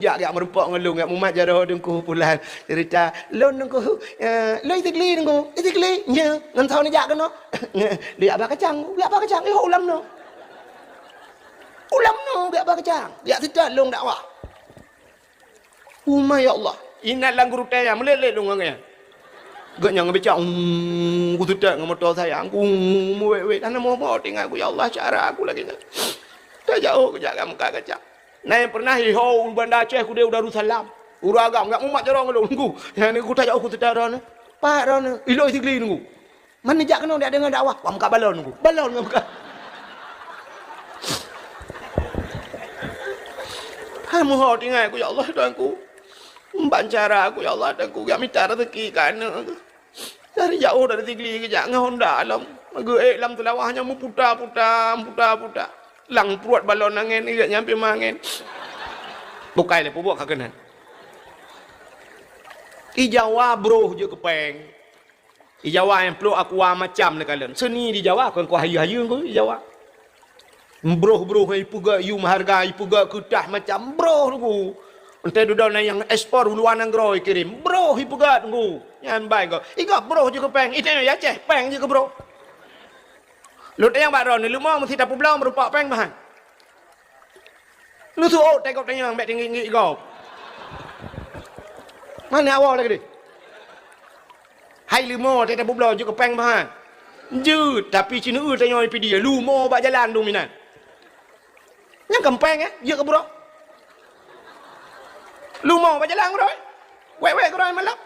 Ya gak merupak ngelung gak mumat jaro dengku pulan cerita lon dengku lo itikli dengku itikli nya ngentau ni jak keno lihat apa kacang ulam no lihat apa kacang lihat tidak long dakwah umma ya Allah inat lang guru tanya meleleh dong ngangnya gak nyang baca ku tidak ngamoto sayang ku wewe dan mau tinggal aku ya Allah cara aku lagi tak jauh ke jaga muka kacang. Nah yang pernah hiho Banda Aceh ku dia udah salam. Uragam enggak mumat jorong lu nunggu. Ya ni ku tak jauh ku tidak ron. Pak ron ilo itikli nunggu. Mana jak kena dia dengar dakwah. Wa muka balon nunggu. Balon muka. Ha muho tinggal aku ya Allah tuanku. Bancara aku ya Allah tuanku gak minta rezeki kan. Dari jauh dari itikli ke jak ngahon dalam. Ge lam telawahnya mu puta. Lang perut balon angin ni nyampe mangin. Bukai le buat kakenan. Di Jawa bro je kepeng. Di Jawa yang peluk aqua macam le kalian. Seni di Jawa kan ku hayu-hayu ku di Jawa. Bro hai puga you menghargai puga kutah macam bro ku. Ente duduk na yang ekspor luar negeri kirim. Bro hi puga ku. Yang baik ko. Iga bro je kepeng. Itu ya Aceh peng je ke bro. Lu yang baron ni lu mau mesti dapat belau merupak peng bahan. Lu tu tengok tanya mbak tinggi kau. Mana awal lagi ni? Hai lu mau dapat belau juga peng bahan. Je tapi cina tanya pi dia lu mau bak jalan tu minan. Yang kempeng je ke bro. Lu mau bak jalan bro. Wek kau malam.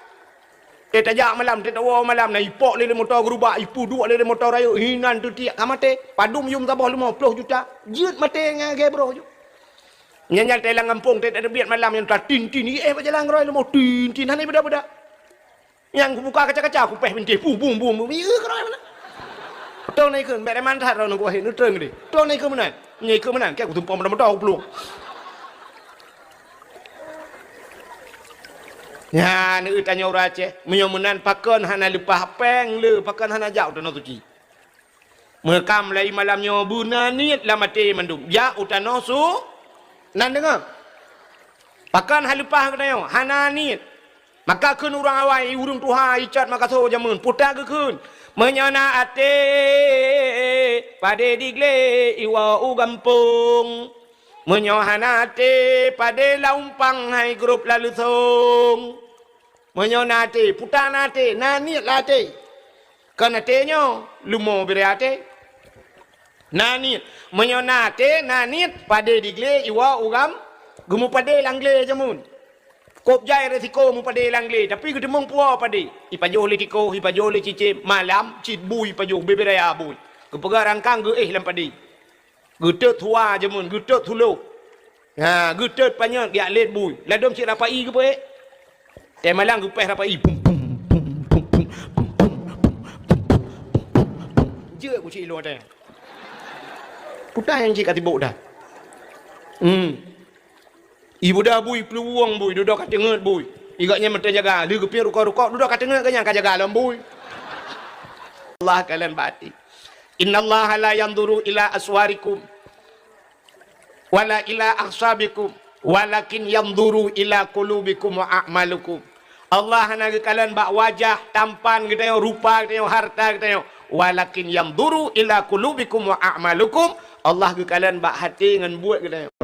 Tajak malam, tawa malam na ipok le motor gerubak, ipu dua le motor raya, hinan tu tiak kamate, padum yum tabah 50 juta. Jeut mate ngage bro ju. Nyanyal telang kampung te ada biat malam yang tin ni berjalan roy mau tin hani beda-beda. Yang buka kaca-kaca aku peh binti bum iya roy mana. Tong nai keun mek mantat ro nunggu nu treung di. Tong nai keun menan. Nyai keun menan ke aku tumpang motor aku peluk. Ya, ni tanya orang Aceh, menyomunan pakan hana lepas peng le, pakan hana jauh tanah suci. Merekam lai malamnya bunanit lah mati mandum. Ya utano su, nan dengar. Pakan hal lepas kena hana nit. Maka kun orang awai urung tuha icat maka so jamun putar ke kun. Menyana ate pade digle iwa u gampung. Menyohana ate pade laumpang hai grup lalu song. Menyonate, putanate, nani late. Kanatenya lumo berate. Nani menyonate, nani pade digle iwa ugam gumu pade langle jamun. Kop jai resiko mu pade langle tapi gedemung puo pade. Ipajo le tiko, ipajo le cice malam cit bui pajo beberaya bui. Kepega rangkang ge lam pade. Getet tua jamun, getet thulu. Ha, getet panyak dia let bui. Ladom cik rapai ke pe? Teh malang gupeh rapai pum. Je aku cik lu ada. Putar yang cik kat tibuk dah. Ibu dah bui peluang bui duduk kat tengah bui. Igaknya mesti jaga, dia gepir rukak-rukak duduk kat tengah kan yang jaga dalam bui. Allah kalian bati. Innallaha la yanzuru ila aswarikum wala ila akhsabikum walakin yanzuru ila qulubikum wa a'malukum. Allah nak kalian bak wajah, tampan kita rupa kita harta kita walakin yanzuru ila qulubikum wa a'malukum. Allah ke kalian bak hati dengan buat kita.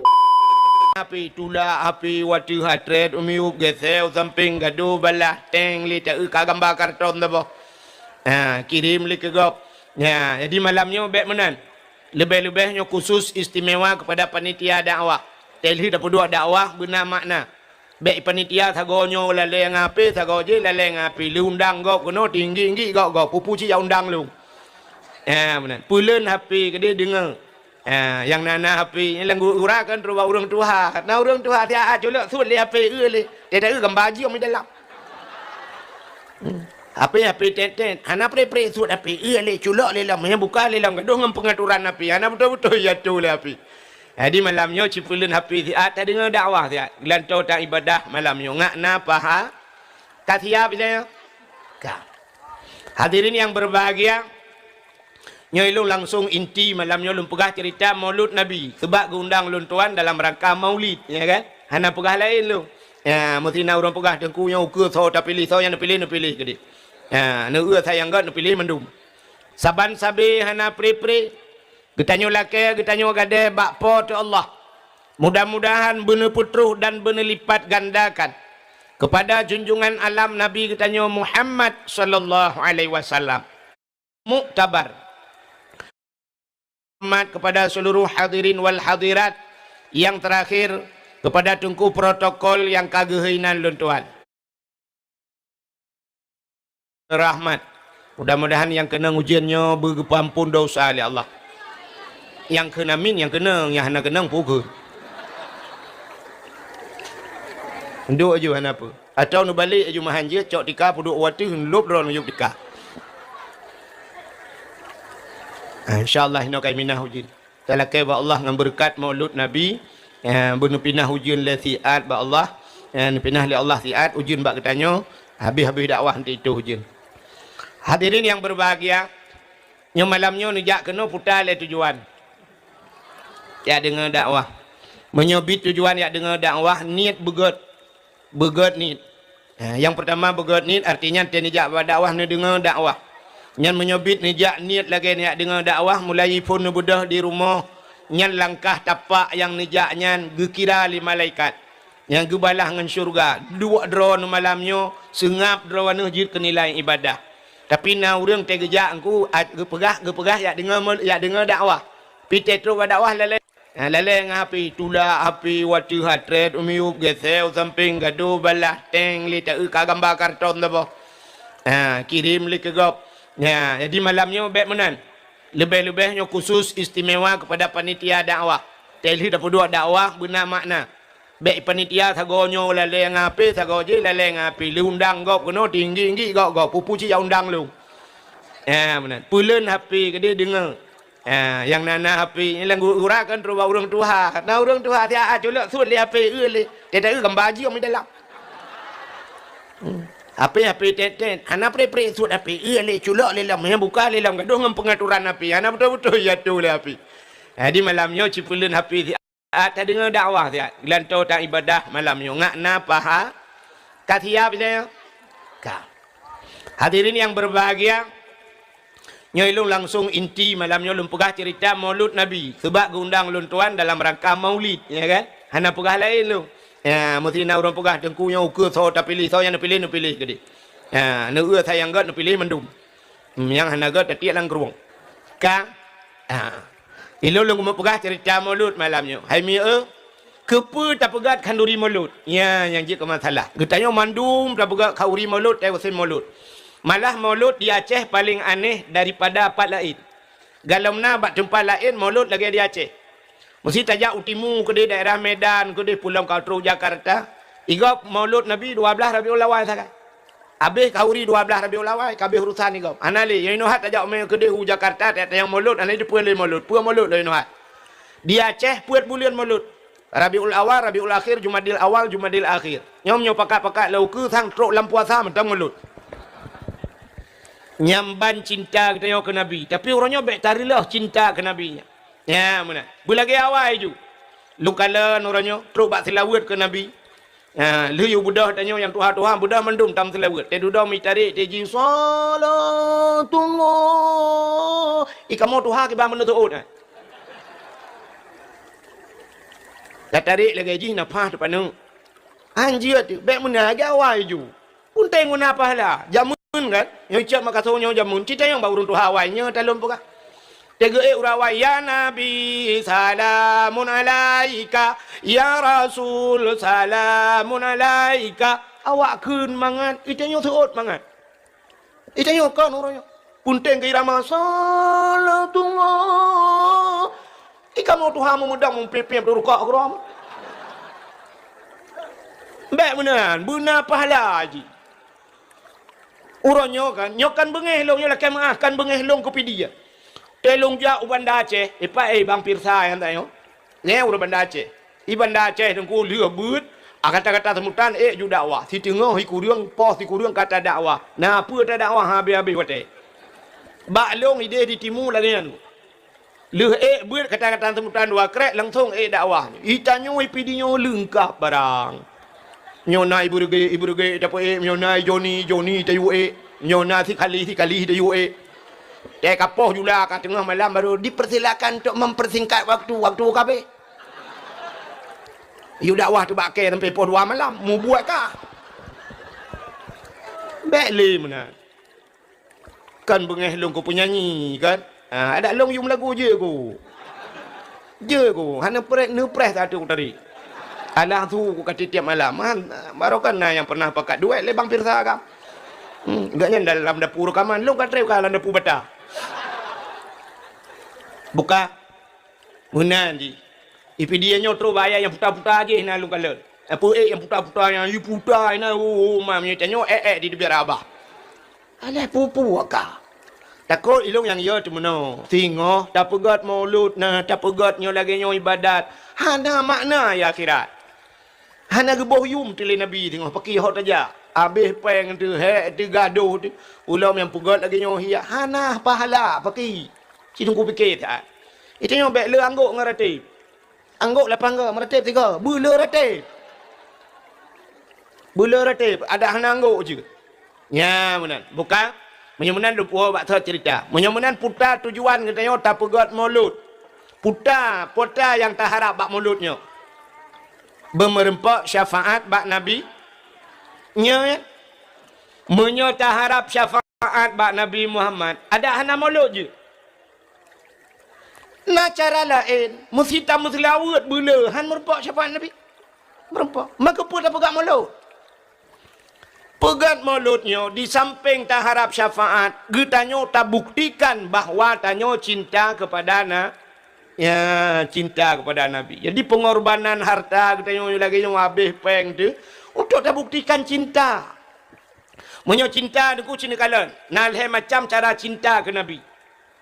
Api tula api wati hatret umiup geseu samping gaduh balah teng li tak ka gambar karton dah boh. Kirim li ke gop. Ya, jadi malamnya baik menan. Lebih-lebihnya khusus istimewa kepada panitia dakwah. Telhi dapat dua dakwah benar makna. Baik panitia sagonyo lale ngapi sagoje lale ngapi lu undang gop kono tinggi-tinggi gop pupu ci undang lu. Benar. Pulen HP ke dia dengar. Yang nana HP yang urakan rupa orang tua. Nah orang tua dia colok sud le HP le. Dia dah gambar ji om dalam. HP teten. Ana pre sud HP le colok le lam yang buka le lam gaduh ngam pengaturan HP. Ana betul-betul ya tu le HP. Jadi malamnya cipulen HP dia tak dengar dakwah dia. Gelantau tak ibadah malamnya ngakna paha. Tak siap dia. Hadirin yang berbahagia, Nyai Long langsung inti malamnya Long pegah cerita Maulud Nabi sebab undang Long tuan dalam rangka Maulid, ya kan? hana pegah lain lu. Ya, mesti na orang pegah dengku nya ukur so tak pilih so yang nak pilih ke dia. Ya, nu sayang gat nak pilih mendum. Saban sabi hana pri-pri. Getanyo laki, getanyo gade bakpo tu Allah. Mudah-mudahan benar putruh dan benar lipat gandakan kepada junjungan alam Nabi getanyo Muhammad sallallahu alaihi wasallam. Muktabar. Hormat kepada seluruh hadirin wal hadirat. Yang terakhir kepada tungku protokol yang kagehainan lun Tuhan. Rahmat. Mudah-mudahan yang kena ujiannya berpampun dosa oleh Allah. Yang kena min, yang kena, yang hana kena pukul. Nduk aja hana apa. Atau nu balik aja mahan je, cok tika puduk wati lop ron yuk tika. InsyaAllah ino kai minah ujian. Talakai ba Allah ngan berkat maulud Nabi. Bunu pinah ujian le siat ba Allah. Pinah le Allah siat ujian bak ketanyo. Habis-habis dakwah nanti itu ujian. Hadirin yang berbahagia, nyo malamnya nijak kena putar le tujuan. Ya dengar dakwah. Menyobit tujuan ya dengar dakwah niat begot niat. Yang pertama begot niat artinya dia nijak dakwah ni dengar dakwah. Yang menyobit nijak niat lagi ni dengar dakwah mulai pun budah di rumah. Yang langkah tapak yang nijaknya gekira li malaikat. Yang gebalah dengan syurga. Dua drone malamnya sengap drone jid kenilai ibadah. Tapi na urang te gejak engku gepegah ya dengar dakwah. Pite terus dakwah lele. Lele ngapi tula api wati hatret umiup geseu samping gaduh balah teng li tak ka gambar karton apa. Kirim li ke gop. Ya, jadi malamnya baik menan. Lebih-lebihnya khusus istimewa kepada panitia dakwah. Teli dapat dua dakwah benar makna. Baik panitia sagonyo lele ngapi sago je lele ngapi li undang gop kena tinggi gop pupu ci undang lu. Ya benar. Pulen hapi ke dia dengar. Yang nana hapi ni lang gurakan terus orang tua. Nah orang tua dia culak sud li hapi li. Dia tak gambar ji om dalam. Hapi teten. Ana pre sud hapi li culak li lam yang buka li lam gaduh ngam pengaturan hapi. Ana betul-betul ya tu li hapi. Di malamnya cipulen hapi tak dengar dakwah dia. Gelantau tak ibadah malamnya. Ngakna paha. Katiap dia. Hadirin yang berbahagia. Nyoilung langsung inti malamnya lum pegah cerita maulud Nabi. Sebab gundang lun tuan dalam rangka maulid. Ya kan? Hana pegah lain lu. Ya, mesti nak orang pegah dengkunya ukur so tak pilih. So yang nak pilih ke dia. Ya, nak sayang gat nak pilih mendum. Yang hana gat tak lang keruang. Ilo lu pegah cerita maulud malamnya. Hai mi kepa tak pegat kanduri maulud. Ya, yang je ke masalah. Getanya mandum tak pegat kauri maulud, tak wasin maulud. Malah maulud di Aceh paling aneh daripada apa lain. Galamna bak tempat lain maulud lagi di Aceh. Mesti tajak utimu ke di daerah Medan, ke di Pulau Kautru Jakarta. Igop maulud Nabi 12 Rabiul Awal sakai. Habis kauri 12 Rabiul Awal, kabeh urusan igop. Anali yang inohat tajak me ke di Jakarta tak yang maulud, anali di puan maulud, puan maulud lah inohat. Di Aceh puan bulan maulud. Rabiul Awal, Rabiul Akhir, Jumadil Awal, Jumadil Akhir. Nyom pakat-pakat lau ke sang truk lam puasa mentang maulud. Nyamban cinta kita ke Nabi. Tapi orangnya baik tarilah cinta ke Nabi. Ya, mana? Bulagi awal ju. Lukala orangnya terus bak selawat ke Nabi. Liu budah tanya yang Tuhan budah mendum tam selawat. Te dudah mi tarik te ji salatullah. Ikamu Tuhan ke bang menutuut. Dah tarik lagi ji napa depan nu. Anjir tu baik menaga awal ju. Pun tengok napa lah. Jamu kan yang ucap makasihnya jamun kita yang baru tu hawainya dalam buka tega urawai ya Nabi salamun alaika ya Rasul salamun alaika awak kun mangat itanya seot mangat itanya kan orangnya punten ke irama salatullah ikamu Tuhan memudang mempepem rukuk geram baik benar pahala haji. Urang nyokan bengeh long nyola kan makan bengeh long kopi dia. Telong ja ubanda Aceh, bang Pirsa yang tayo. Ne ura banda Aceh. Ibanda Aceh dengku lieu beut, kata-kata semutan ju dakwah. Si tengah hiku reung pos hiku reung kata dakwah. Nah, apa ta dakwah habis-habis wate. Bak long ide di timu lagi anu. Leh buat kata-kata temutan dua krek langsung dakwah. Itanya ipidinyo lengkap barang. Nyona ibu rege dapat nyona Joni tayu nyona si kali tayu Dia kapoh juga kat tengah malam baru dipersilakan untuk mempersingkat waktu kabe. You dakwah tu bakai sampai pukul 2 malam. Mau buat kah? Beli mana? Kan bengeh long ku penyanyi kan? Ada long you lagu je ku. Hana press satu tadi. Alah tu ku kata tiap malam. Baru kan yang pernah pakat duit lebang pirsa kam. Enggaknya dalam dapur rekaman long kata dalam dapur bata. Buka. Munan di. Ipi dia nyotro bayar yang putar-putar aje na lu kalau. Apa yang putar-putar yang you putar na mamnya tanyo di biar abah. Alah pupu ka. Takut ilung yang yo tu meno. Tingo tak pegat maulud na tak pegat nyo lagi nyo ibadat. Hana makna ya akhirat. Hana geboh yum tili nabi tingo pakai hot aja. Habis peng tu tu gaduh tu. Ulam yang pegat lagi nyo hiya. Hana pahala pakai. Sidung ku fikir tak. Itu nyo bek le angguk ngarati. Angguk 8 ke, meratip 3. Bula ratip. Ada hana angguk je. Ya, menan. Bukan. Menyemenan lupa buat cerita. Menyemenan putar tujuan katanya tak pegat mulut. Putar yang tak harap bak mulutnya. Bermerempak syafaat bak Nabi. Nya. Menyo tak harap syafaat bak Nabi Muhammad. Ada hana mulut je. Nah cara lain, musita muslawat bula, han merempak syafaat Nabi. Merempak. Maka pun tak pegat mulut. Pegat mulutnya di samping tak harap syafaat, getanyo tak buktikan bahawa tanyo cinta kepada cinta kepada Nabi. Jadi pengorbanan harta getanyo lagi yang habis peng tu untuk tak buktikan cinta. Menyo cinta deku cinta kalian. Nalhe macam cara cinta ke Nabi.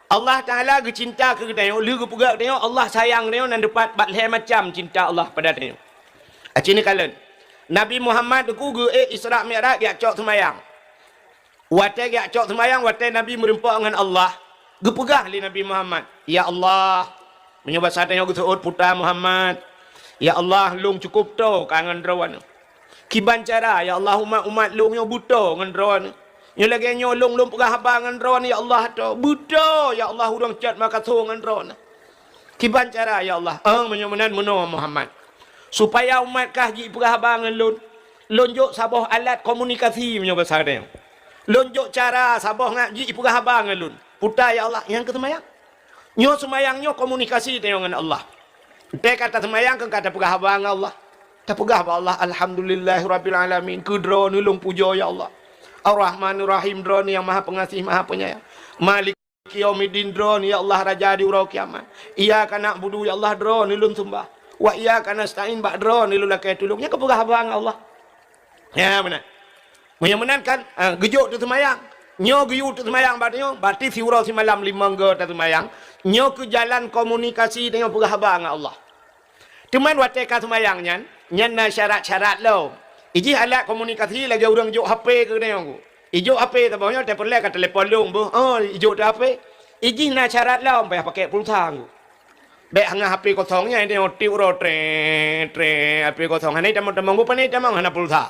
Allah Ta'ala ke cinta ke tengok, lu ke pegat tengok, Allah sayang tengok dan dapat batleh macam cinta Allah pada tengok. Acini kalian. Nabi Muhammad ku ge Isra Mi'raj yak cok semayang. Wate yak cok semayang, wate Nabi merempak dengan Allah. Ge pegah li Nabi Muhammad. Ya Allah, menyobat saat tengok ge seut putra Muhammad. Ya Allah, lung cukup tu kangen rawan. Kiban cara, ya Allah umat lung nyo buta ngan rawan. Nyo lagi nyolong pegah abangan ron ya Allah tu. Buddha ya Allah urang cat maka songan ron. Kiban cara ya Allah. Menyomenan meno Muhammad. Supaya umat kah ji pegah abangan lun. Lonjok sabah alat komunikasi menyo bahasa dia. Lonjok cara sabah ngak ji pegah abangan lun. Puta ya Allah yang kesemayang. Nyo semayang nyo komunikasi dengan Allah. Dia kata semayang kan kata pegah abangan Allah. Tak pegah Allah alhamdulillahirabbil alamin. Kudro nulung puja ya Allah. Ar-Rahmanir Rahim drone yang maha pengasih maha penyayang. Malik Yaumiddin drone ya Allah raja di urau kiamat. Iyyaka na'budu ya Allah drone lun sembah. Wa iyyaka nasta'in ba drone lun lakai tulungnya kepegah bang Allah. Ya benar. Menyemenan kan gejuk tu semayang. Nyo gejuk tu semayang berarti si urau si malam 5 ge tu semayang. Nyo ke jalan komunikasi dengan pegah bang Allah. Cuman wateka semayangnya nyan syarat-syarat lo. Iji alat komunikasi lagi orang juk HP ke ni aku. Ijuk HP tak banyak telefon lek kat telefon long bu. Ijuk tu HP. Iji nak syarat lah payah pakai pulsa aku. Bek hang HP kosongnya ini tiu ro tre HP kosong ni tamang bu pani tamang hana pulsa.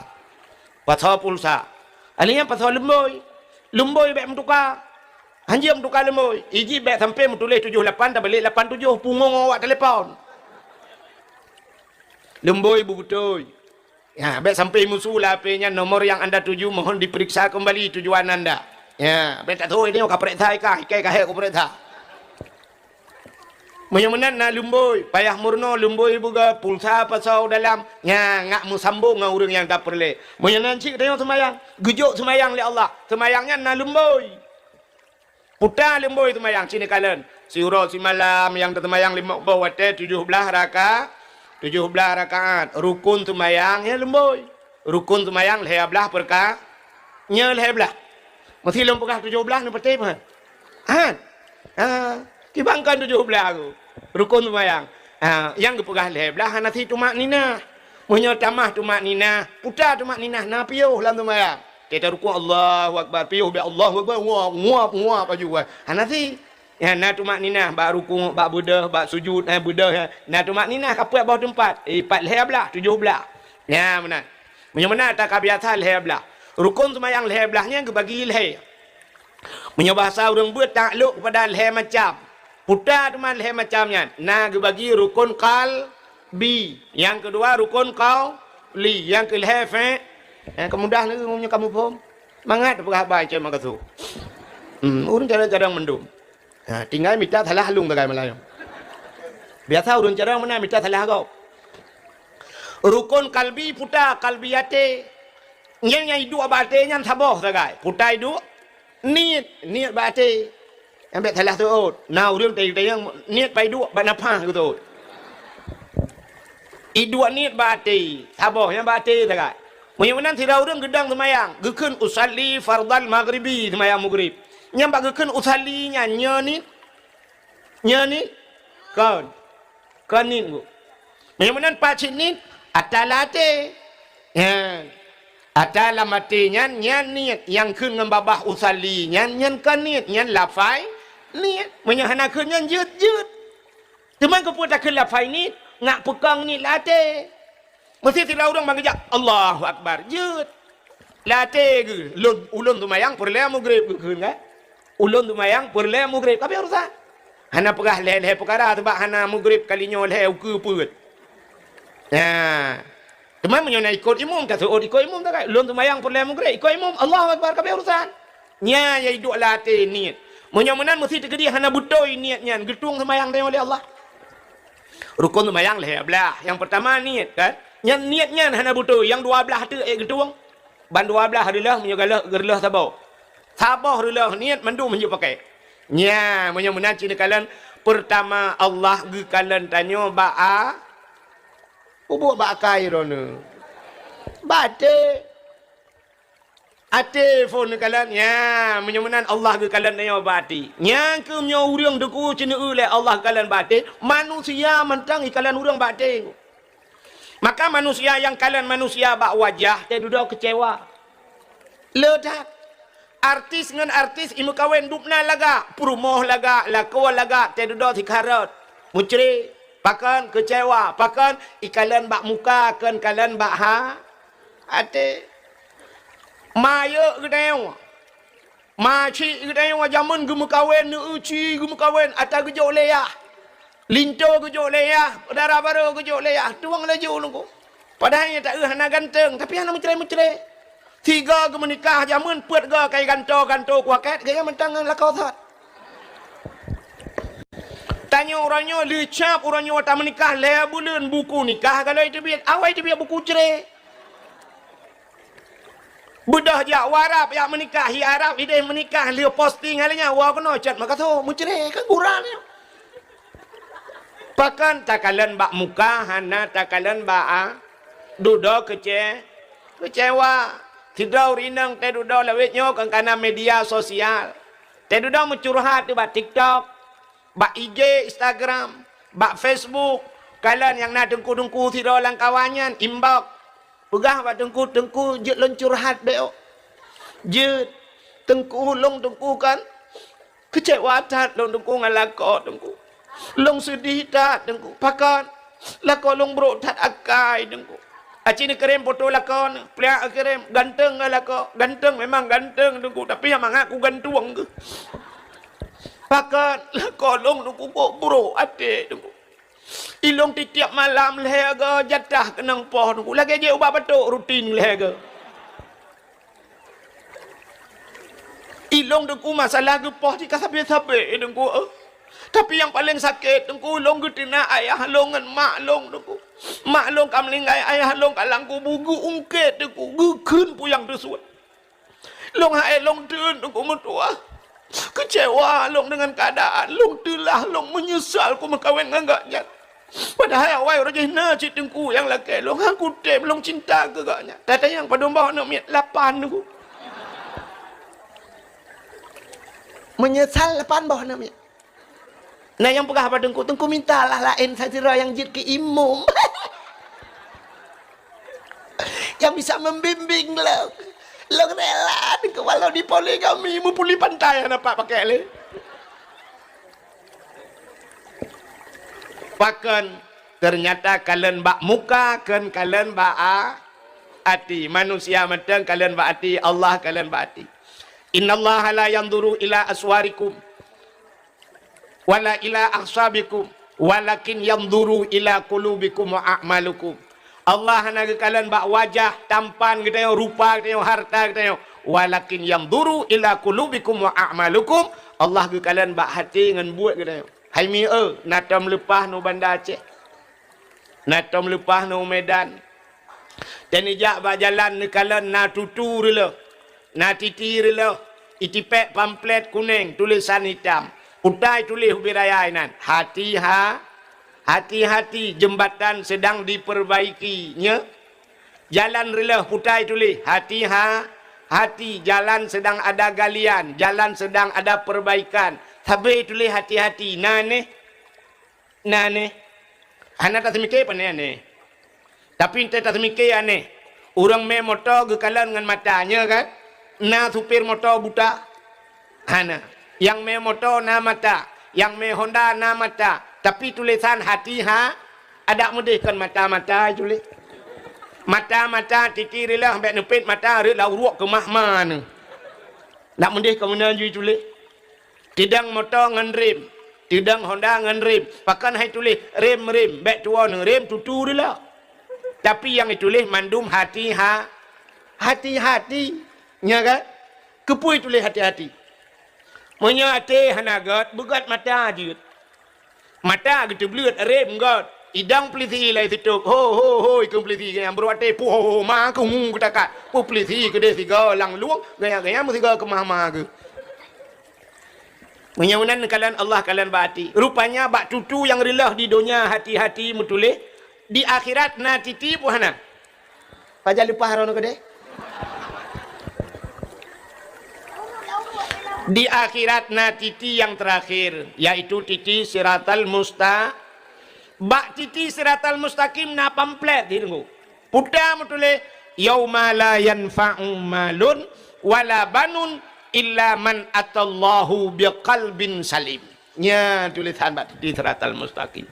Pasal pulsa. Alinya pasal lemboy. Lemboy bek mentukar. Hanji mentukar lemboy. Iji bek sampai menulis 78 tak balik 87 pungong awak telefon. Lemboy bu betul. Ya, baik sampai musuh lah HP-nya nomor yang anda tuju mohon diperiksa kembali tujuan anda. Ya, baik tak tahu ini kau periksa kah? Ikai kah kau periksa. Menyemenan na lumboy, payah murno lumboy buka pulsa pasau dalam. Ya, ngak mu sambung dengan orang yang tak perle. Menyemenan cik tengok semayang, gejuk semayang li Allah. Semayangnya na lumboy. Putar lumboy semayang sini kalian. Si urut si malam yang tersemayang 5 bawate 17 rakaat. 17 rakaat rukun semayang ya lemboy. Rukun semayang leh belah perka nya leh belah. Mesti lom pegah 17 ni peti mah. Kibangkan 17 aku. Rukun semayang. Yang pegah leh belah nanti tumak nina. Munyo tamah tumak nina, putar tumak nina na piuh lam semayang. Kita rukun Allahu akbar piuh bi Allahu akbar nguap aju. Nanti Ya, na tumak ninah, bak rukuk, bak budah, bak sujud, budah, ya. Na tumak ninah, kaput bawah tempat. 4 leher belah, 7 belah. Ya, benar. Mana tak kebiasaan leher belah. Rukun semayang leher belahnya, ke bagi leher. Punya bahasa orang buat takluk kepada leher macam. Putar teman leher macamnya. Nah, ke bagi rukun qalbi. Yang kedua, rukun qauli. Yang ke leher fa'. Kemudahan ni, kamu faham? Mangat, apa khabar, macam makasih. Urun cara-cara mendum. Tinggal minta salah halung tak Melayu. Biasa urun cara mana minta salah kau. Rukun kalbi puta kalbi ate. Yang hidup bate yang saboh sagai. Puta hidup niat bate. Yang bet salah tu. Nah urun yang niat pai hidup bak napa gitu. Hidup niat bate. Saboh yang bate sagai. Menyemenan tidak urun gedang semayang. Gekun usalli fardal maghribi semayang maghrib. Yang bak gekun usalinya nyani kan ni bu. Menan pacit ni atalate. Ya. Atalamate nyan niat yang kun ngembabah usali nyan kan niat nyan lafai niat menyahana kun nyan jut. Teman ko pun tak kun lafai ni ngak pekang ni late. Mesti tidak orang mengajak Allahu Akbar jut. Late ke ulun tu mayang perle maghrib kun kan. Ulun tu mayang perle maghrib tapi urusan. Hana pegah leh perkara sebab hana maghrib kalinya leh uku put. Ya. Teman menyona ikut imam tak suruh ikut imam tak. Ulun tu mayang perle maghrib ikut imam Allahu Akbar tapi urusan. Nya ya hidup latih niat. Menyamenan mesti tergedi hana butoi niatnya getung semayang dia oleh Allah. Rukun tu mayang leh belah. Yang pertama niat kan. Yang niatnya hana butoi, yang 12 tu getung. Ban 12 adalah menyagalah gerlah sabar. Sabar dulu niat mandu menju pakai. Nya, menyamuna cina kalian pertama Allah ge kalian tanya ba'a. Ubuk ba'a kai rono. Bate. Ate phone kalian ya, menyamuna Allah ge kalian tanya bati. Nya ke nya urang deku cina le Allah kalian bate, manusia mentang kalian urang bate. Maka manusia yang kalian manusia bak wajah teh duduk kecewa. Ledak. Artis dengan artis imu kawin dupna laga perumoh laga lakwa laga tedodo tikarat mucri pakan kecewa pakan ikalan bak muka kan kalan bak ha ate maya gedeng maci gedeng jaman gemu kawin nu uci gemu kawin ata gejo leya linto gejo leya dara baru gejo leya tuang laju nunggu padahal tak hana ganteng tapi hana mucri 3 ke menikah jaman puat ke kai ganto kuaket gaya mentangan lakau that. Tanya orangnya lecap orangnya tak menikah le bulan buku nikah kalau itu biar awal itu biar buku cerai. Budah jak warap yang menikah hi Arab ide menikah dia posting halnya wa kena chat maka tu mu cerai kan kurang ni. Pakan takalan bak muka hana takalan bak duduk kecewa. Tidak rinang teh duduk lawetnya kerana media sosial. Teh duduk mencurhat di bak TikTok, bak IG, Instagram, bak Facebook. Kalian yang nak dengku tidak lang kawannya inbox. Pegah bak dengku jet lencurhat deo. Jet dengku kan. Kecewa tak long dengku ngalako dengku. Long sedih tak dengku. Pakan lako long bro tak akai dengku. Acini kerem foto lakon, pria kerem ganteng lakon, ganteng memang ganteng dengku, tapi yang mengaku gantuang ke. Pakat lakon long dengku bro ate dengku. Ilong tiap malam lehaga jatah kenang poh dengku, lagi je ubah batuk rutin lehaga. Ilong dengku masalah ke poh jika sabe dengku. Tapi yang paling sakit dengku long getina ayah longan mak long dengku. Mak long kam linggai ayah long kalangku bugu ungket dengku gekeun puyang tersut. Long hae long deun dengku metua. Kecewa long dengan keadaan long telah long menyesal ku mengkawin ngagaknya. Padahal awal rajina cik dengku yang laki long aku tem long cinta ke gaknya. Tata yang pada mbah nak miat 8 dengku. Menyesal 8 mbah nak miat. Nah yang pegah pada tengku mintalah lain saja yang jid ke imam. Yang bisa membimbing lo. Lo rela dengku walau di poligami mu puli pantai nampak pakai le. Pakan ternyata kalian bak muka kan kalian bak hati. Manusia matang kalian bak hati, Allah kalian bak hati. Innallaha la yanzuru ila aswarikum wala ila akhsabikum walakin yanzuru ila qulubikum wa a'malukum. Allah hanya kalian bak wajah, tampan kita rupa kita harta kita walakin yanzuru ila qulubikum wa a'malukum. Allah ke kalian bak hati dengan buat kita. Hai mi natom lepas no Banda Aceh. Natom lepas no Medan. Dan ijak ba jalan ni kalian na tutu rela. Na titi rela. Itipek pamflet kuning tulisan hitam. Utai tulis ubiraya nan. Hati-hati jembatan sedang diperbaikinya. Jalan rela putai tulis hati jalan sedang ada galian, jalan sedang ada perbaikan. Tapi tulis hati-hati. Nane. Anak tak semikir apa ni? Tapi tak semikir aneh. Orang main motor ke kalan dengan matanya kan? Na supir motor buta. Hana. Yang main motor na mata. Yang main Honda na mata. Tapi tulisan hati ada mudihkan mata-mata tulis. Mata-mata tikirilah sampai nepit mata rela uruk ke mahma ni. Nak mudih ke mana je tulis. Tidang motor ngan rem. Tidang Honda ngan rem. Pakan hai tulis rem. Baik tua nang rem tutu dia lah. Tapi yang ditulis mandum hati-hati. Nya kan? Kepui tulis hati-hati. Monya hati hanagat begat mata je. Mata gitu belut rem gat. Idang peliti lai situ. Ho ikut peliti yang berwate pu ho ma ku ngu katakat. Pu peliti ke dia tiga lang luang gaya mesti ke mah ke. Menyaunan kalian Allah kalian bati. Rupanya bak tutu yang rilah di dunia hati-hati mutulih. Di akhirat na titi puhana. Pajak lupa harono ke deh. Di akhirat na titi yang terakhir. Yaitu titi siratal bak titi siratal mustaqim na pamflet. Putar mutulih. Yauma la yanfa'u malun wala banun illa man atallahu biqalbin salim. Nya tulisan bak titi siratal mustaqim.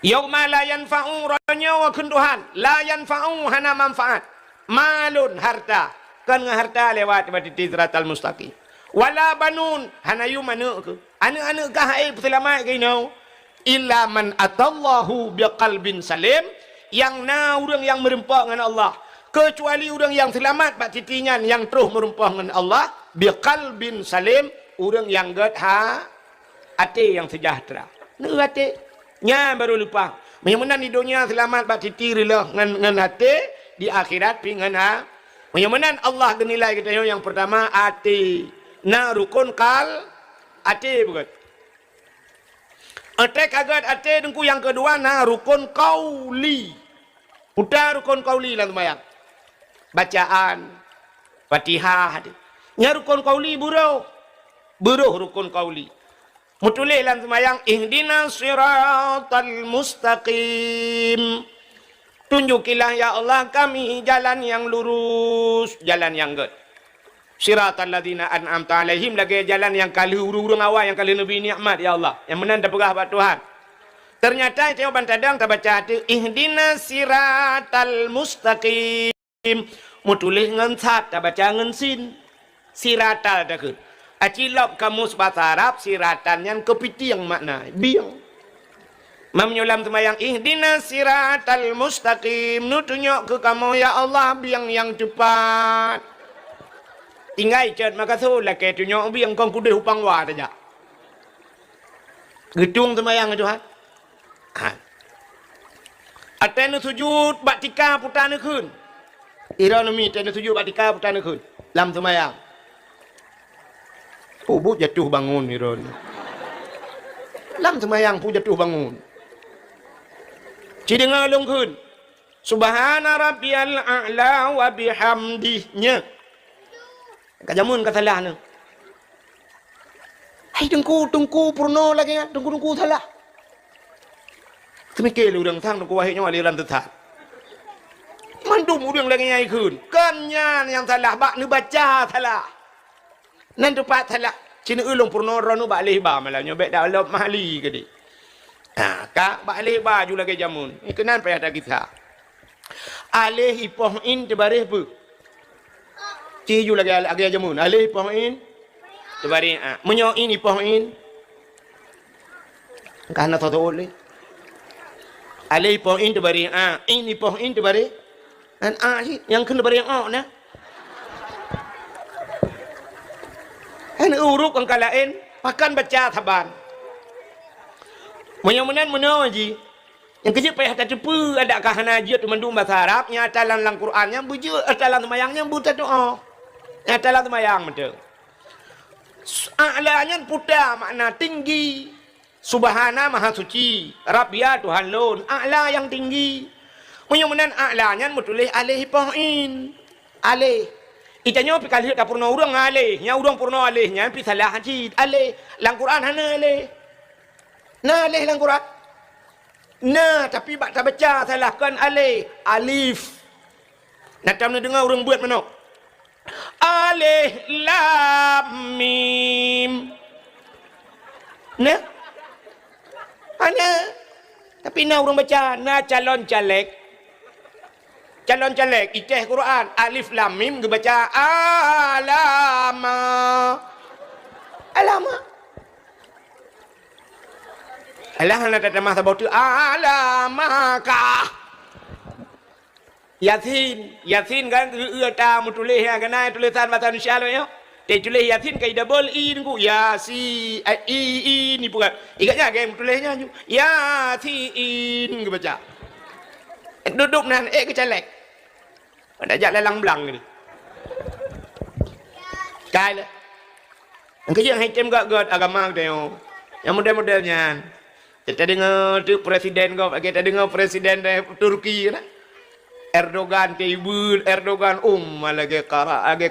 Yauma la yanfa'u ranyawa kunduhan. La yanfa'u hana manfaat. Malun harta. Kan harta lewat bak titi siratal mustaqim. Wala banun hana yu mana ke? Anak-anak kah aib selamat ke no? Illa man atallahu biqalbin salim. Yang na orang yang merempah dengan Allah. Kecuali orang yang selamat bak titinya yang terus merempah dengan Allah. Biqalbin salim. Orang yang gad hati yang sejahtera. Nak hati. Nya baru lupa. Bagaimana di dunia selamat bak titi rela dengan hati. Di akhirat dengan bagaimana Allah genilai kita yang pertama hati. Na rukun hati bukan. Atek kagat hati dengku yang kedua na rukun qauli. Udah rukun qauli lah tumayang. Bacaan Fatihah. Nya rukun qauli buruh rukun qauli. Mutulih lan tumayang ihdinas siratal mustaqim. Tunjukilah ya Allah kami jalan yang lurus, jalan yang good. Siratal ladzina an'amta alaihim lagi jalan yang kali urung-urung awal yang kali Nabi nikmat ya Allah. Yang menanda pegah buat Tuhan. Ternyata itu bantadang tak baca hati ihdinas siratal mustaqim. Mutulih ngan sat tak baca ngan sin. Siratal tak ke. Acilap kamus bahasa Arab siratan yang kepiti yang makna biang. Menyulam semayang ihdinas siratal mustaqim. Nu tunjuk ke kamu ya Allah biang yang cepat. Tinggal cat makasuh lah ke tunjuk biang kong kuda hupang wa saja. Gedung semayang Tuhan. Atenu sujud baktika putana kun. Ironomi atenu sujud baktika putana kun. Lam semayang. Pubu jatuh bangun iron. Lam semayang pu jatuh bangun. Cidengar long kun. Subhana rabbiyal a'la wa bihamdihnya. Kajamun kata salah ni. Hai tungku purno lagi ya. Tungku salah. Semikir orang tang tungku wahidnya aliran tetap. Mandum orang lagi yang ikut. Kannya yang salah. Bak ni baca salah. Nan tepat salah. Cina ulung purno ranu bak leh ba malah. Nyobek dah lop mahali ke di. Kak alih baju lagi jamun. Kenan payah tak kita. Alih ipohin tebarih bu. Ciju lagi jamun. Alih ipohin tebarih. Menyoin ipohin. Karena tahu oleh. Alih ipohin tebarih. Ini ipohin tebarih. Dan sih yang kena tebarih nah. Kan uruk ang kalain. Pakan baca taban. Menyamanan menaji. Yang kecil payah tak cepu ada kahana jia tu mandum bahasa Arab nya dalam Al-Qurannya bujur dalam semayangnya buta doa. Nya dalam semayang betul. A'lanya putra makna tinggi. Subhana maha suci. Rabbia Tuhan lon. A'la yang tinggi. Menyamanan a'lanya mutulih alih pahin. Alih. Itanya pikal tak purna urang alih. Nya urang purna alihnya pi salah haji alih. Al-Quran hana alih. Nah, alih dalam Quran. Nah, tapi tak baca salahkan alih. Alif. Nak tahu nak dengar orang buat mana? Alif lam mim. Nah. Mana? Tapi nah orang baca, nah calon caleg. Calon caleg ijeh Quran alif lam mim dia baca alama. Alama. Allah nak kata masa bautu alamaka. Yasin kan ta mutulih yang kena tulisan bahasa Indonesia lo ya. Te tulis Yasin kai double i ku yasi i ni bukan. Ingatnya ke mutulihnya ju. Yasin ke baca. Duduk nan ke celek. Ada jak lelang belang ni. Kai le. Ang kaya hai tem gak agama teo. Yang model-modelnya. Kita dengar tu presiden kau, kita dengar presiden Turki na. Erdogan tebul, Erdogan lagi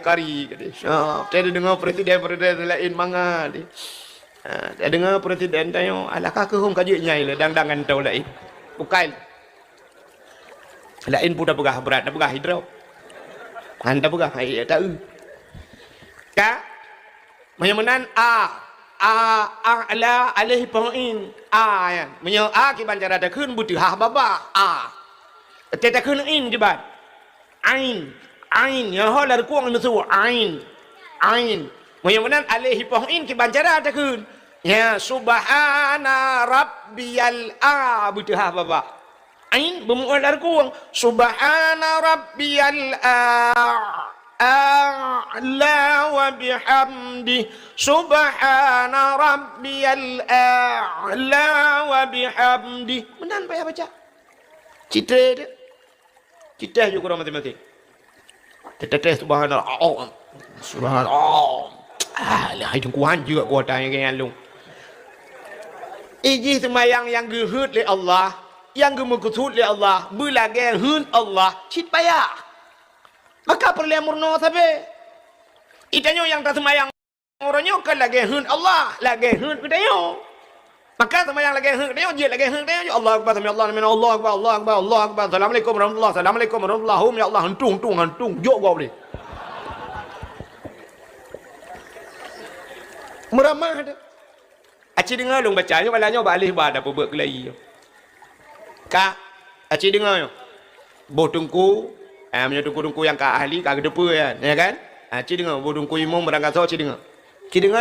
kari. Kita dengar presiden lain manga. Kita dengar presiden tayo, alakah ke kaji nyai le dang-dangan tau lain. Bukan. Lain pun dah pegah berat, dah pegah hidro. Anda pegah hai tahu. Ka menyamanan a'la alih pain ya menyo ki bancara ta khun butuh ha baba te ta khun in di bat ain ya holar kuang nusu ain menyamanan alih pain ki bancara ta khun ya subhana rabbiyal butuh ha baba ain bemular kuang subhana rabbiyal a'la wa bihamdi subhana rabbiyal a'la wa bihamdi. Menan payah baca. Citra juga kurang matematik. Teteh subhanallah. Lah itu kuan juga kuota yang kayak long. Iji semayang yang gehut le Allah, yang gemukut le Allah, bulaga hun Allah, cit payah. Maka perlu murno sabe. Itanyo yang tak semayang orangnya kan lagi hun Allah, lagi hun itanyo. Maka semayang lagi hun itanyo, je lagi hun itanyo. Allah akbar, Allah akbar, Allah akbar, Allah akbar, Allah akbar. Assalamualaikum warahmatullahi, assalamualaikum warahmatullahi. Ya Allah hantung, jok gua boleh. Meramah ada. Aci dengar long bacanya balanya balih bada pebek kelai. Kak, aci dengar yo. Botungku menyetungku yang ka ahli ka gedepa ya kan ci dengar bodungku imam berangkat so ci dengar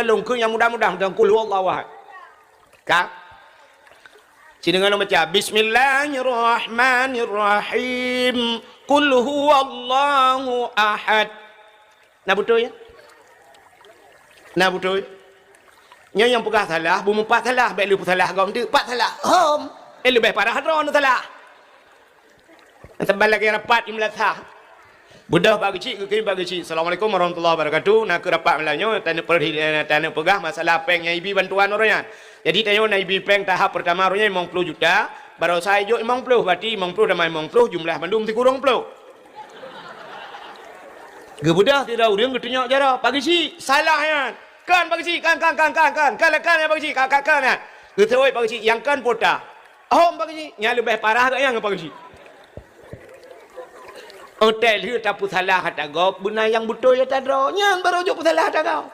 longkung yang mudah-mudah dan qul huwallahu ahad ka ci dengar baca bismillahirrahmanirrahim qul huwallahu ahad nah betul ya nah betul yang pegah salah bumi empat salah baik lu salah kau tu empat salah lebih parah hadron salah Tebal lagi rapat imlat sah. Budak bagi cik ke bagi cik. Assalamualaikum warahmatullahi wabarakatuh. Nak ke rapat melanyo tanya pegah masalah peng yang ibi bantuan orangnya. Jadi tanya nak ibi peng tahap pertama orangnya 50 juta, baru saya jo 50 berarti 50 dan 50 jumlah bandung ti kurang 10. Gebudak tidak urang getunyak jara bagi cik salahnya. Kan bagi cik kan ya bagi cik kan ya. Getoi bagi cik yang kan pota. Bagi cik nya lebih parah gak yang bagi cik. Hotel itu tak salah kata kau, benar yang betul ya tak ada. Yang baru jauh salah kata kau.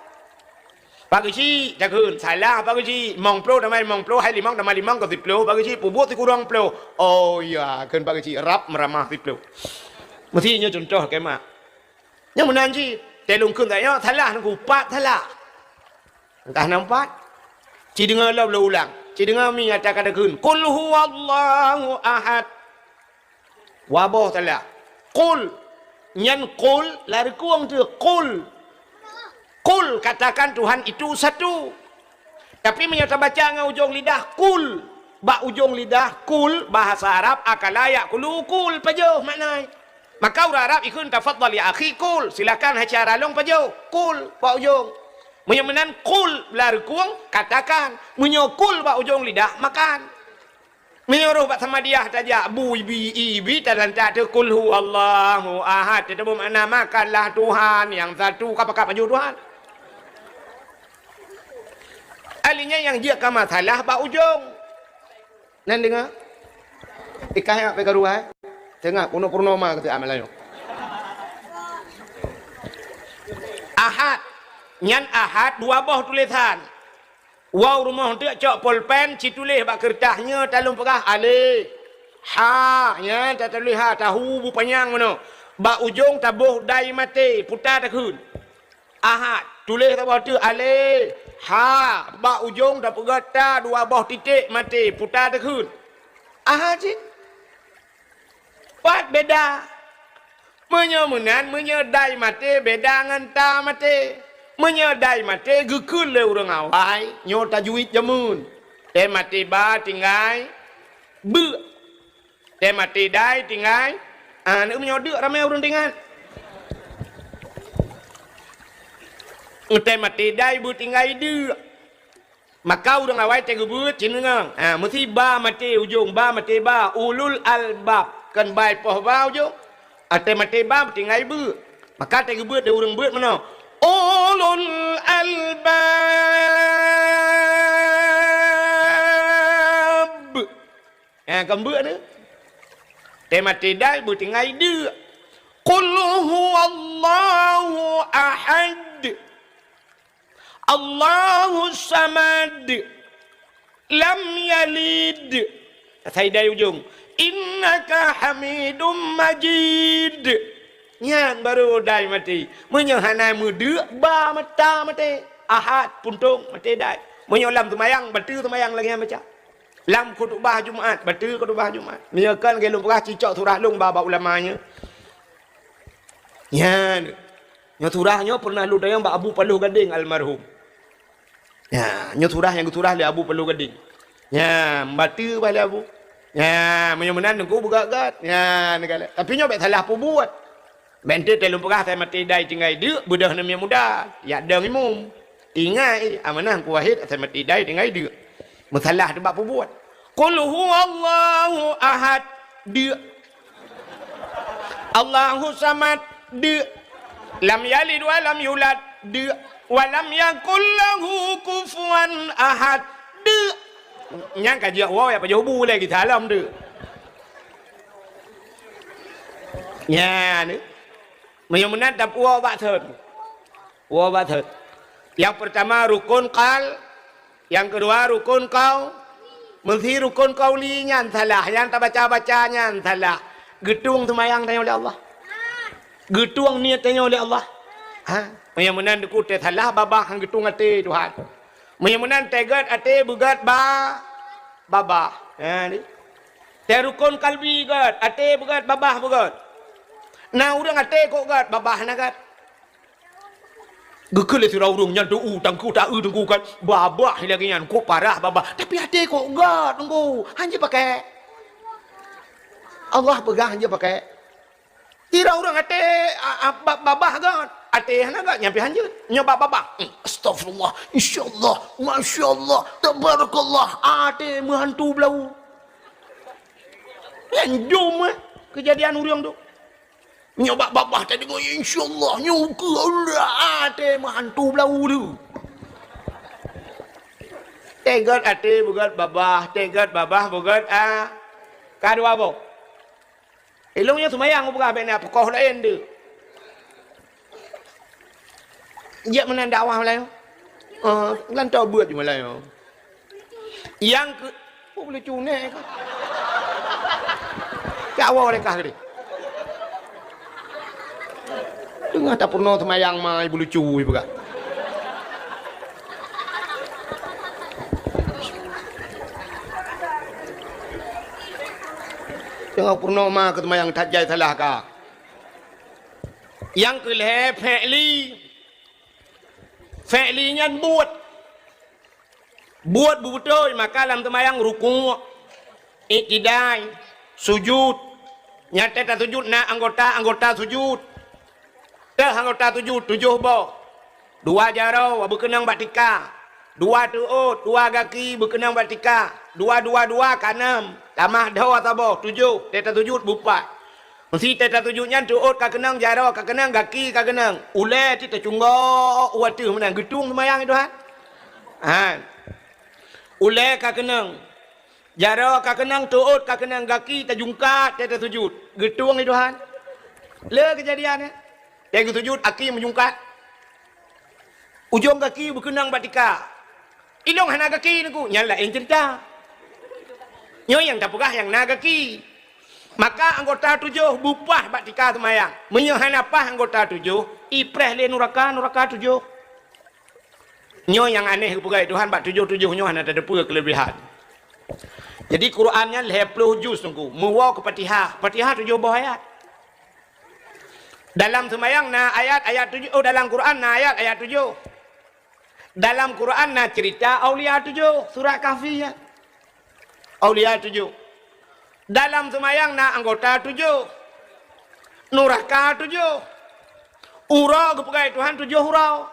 Pagi si jagun salah pagi si mong pro damai mong pro hai limong damai limong ko tiplo pagi si pubuat ti kurang pro. Oh ya kan pagi si rap meramah tiplo. Mesti nya contoh ke mak. Nya menan si telung kun tak nya salah nang kupat salah. Entah nampak. Ci dengar lah ulang. Ci dengar mi kata kun. Qul huwallahu ahad. Wabah salah. Qul nyan qul lari kuang tu qul. Kul katakan Tuhan itu satu. Tapi menyata baca dengan ujung lidah kul. Ba ujung lidah kul bahasa Arab akalayak kulu kul pajo maknai. Maka orang Arab ikun tafadhal ya akhi kul. Silakan hacara long pajo kul ba ujung. Menyamanan kul lari kuang katakan. Menyokul ba ujung lidah makan. Menyuruh pak sama dia saja bu ibi dan tak kul hu Allahu ahad. Tidak bermakna makanlah Tuhan yang satu kapakap pajo Tuhan. Alinya yang dia kama salah ba ujung. Nan dengar? Ikai apa karuai? Tengah kuno purnama kata amalanyo. Ahad. Nyan ahad dua boh tulisan. Wow rumah tu cok pulpen ci tulis bak kertasnya talung pegah alif. Ha nya tak tulis ha tahu bu panjang mana. Ba ujung tabuh dai mati putar takun. Ahad tulis tak tu alif. Ha, ba ujung dah pegata dua boh titik mati putar tekun. Ahajin. Buat beda. Menyemunan menyedai mati beda dengan ta mati. Menyedai mati gekun le urang awai nyo tajwid jamun. Te mati ba tinggai bu. Te mati dai tinggai ni menyodek ramai urang tinggal. Utai mati dai bu tinggai dia. Maka orang awai tega buat cenengang. Mesti ba mati ujung ba mati ba ulul albab kan bai poh ba ujung. Utai mati ba tinggai bu. Maka tega buat dia orang buat mana? Ulul albab. Kan buat ni. Utai mati dai bu tinggai dia. Qul huwallahu ahad. Allahu samad lam yalid. Saya dari ujung. Innaka hamidum majid. Nyan baru dai mati. Menyahana muda ba mata mati. Ahad puntung mati dai. Menyolam tumayang batu tumayang lagi macam. Lam khutbah Jumaat batu khutbah Jumaat. Menyakan gelung perah cicak surah lung baba ulamanya. Nyan. Nya surahnya pernah lu dayang ba Abu Paluh Gading almarhum. Ya, nya surah yang surah le Abu Paluh Gading. Ya, batu balik Abu. Ya, menyamanan nunggu begagat. Ya, negala. Tapi nya bet salah apa buat. Bente telung perah saya mati dai tinggai dia, budah namanya muda. Ya ada imum. Tinggai amanah ku wahid saya mati dai tinggai dia. Masalah tu apa buat. Qul huwallahu ahad dia. Allahu samad dia. Lam yalid wa lam yulad dia. Walam yakul lahu kufuwan ahad de nyang ka dia wow ya pa bu le kita alam de nya ni menyamanan tap wa ba thot yang pertama rukun qal yang kedua rukun qaul mesti rukun qauli nyan salah yang tak baca nyan salah gedung semayang tanya oleh Allah gedung niat tanya oleh Allah menyamanan deku te salah babah hang getung ate Tuhan. Menyamanan tegat ate bugat babah. Ni. Te rukun kalbi gat ate bugat babah bugat. Nah urang ate kok gat babah na gat. Gekul le surau urung nyan tu tangku tak tengku kat babah lagi nyan kok parah babah. Tapi ate kok gat tunggu. Hanya pakai Allah pegang hanya pakai. Tira urang ate babah gat. Ate hana gak nyampe hanjut nyoba babak astagfirullah insyaallah masyaallah tabarakallah ate menghantu belau yang jom kejadian urang tu nyoba babak tadi go insyaallah nyuka Allah ate menghantu belau tu tegat ate bugat babah tegat babah bugat kadua bo elongnya sumayang buka bena pokoh lain tu. Dia menang dakwah Melayu. Lantau buat je malai. Yang ke boleh cunek ke? Kak awal lekah ke dia? Dengar tak pernah semayang mah ibu lucu ibu kak. Jangan pernah mah ke semayang tak jai salah kak. Yang kelih Fa'li nya buat betul maka dalam semayang ruku' iktidai sujud nyata tak sujud na anggota sujud dah anggota tujuh boh dua jarau berkenang batika dua tuut dua kaki berkenang batika dua kanam tamah dua taboh tujuh teta sujud bupat mesti teta sujudnya tuut kakenang jarau kakenang kaki kakenang ule ti tercunggok watu menang gedung semayang itu han ule kakenang jaro kakenang tuut kakenang kaki terjungkat teta sujud gedung itu han le kejadiannya yang sujud kaki menjungkat ujung kaki berkenang batika ilong hana kaki niku nyala yang cerita nyo yang tak pegah yang na kaki maka anggota tujuh bupah batika semayang menyohan apa anggota tujuh ipreh le nuraka tujuh nyo yang aneh pegah Tuhan bak tujuh nyo hana ada kelebihan jadi Qurannya 20 juz tunggu muwa ke Fatihah 7 buah ayat dalam semayang na ayat 7 dalam Quran na ayat 7 dalam Quran na cerita aulia 7 surah Kahfi ya aulia 7 dalam semayang na anggota 7 nuraka 7 urau kepegai Tuhan 7 urau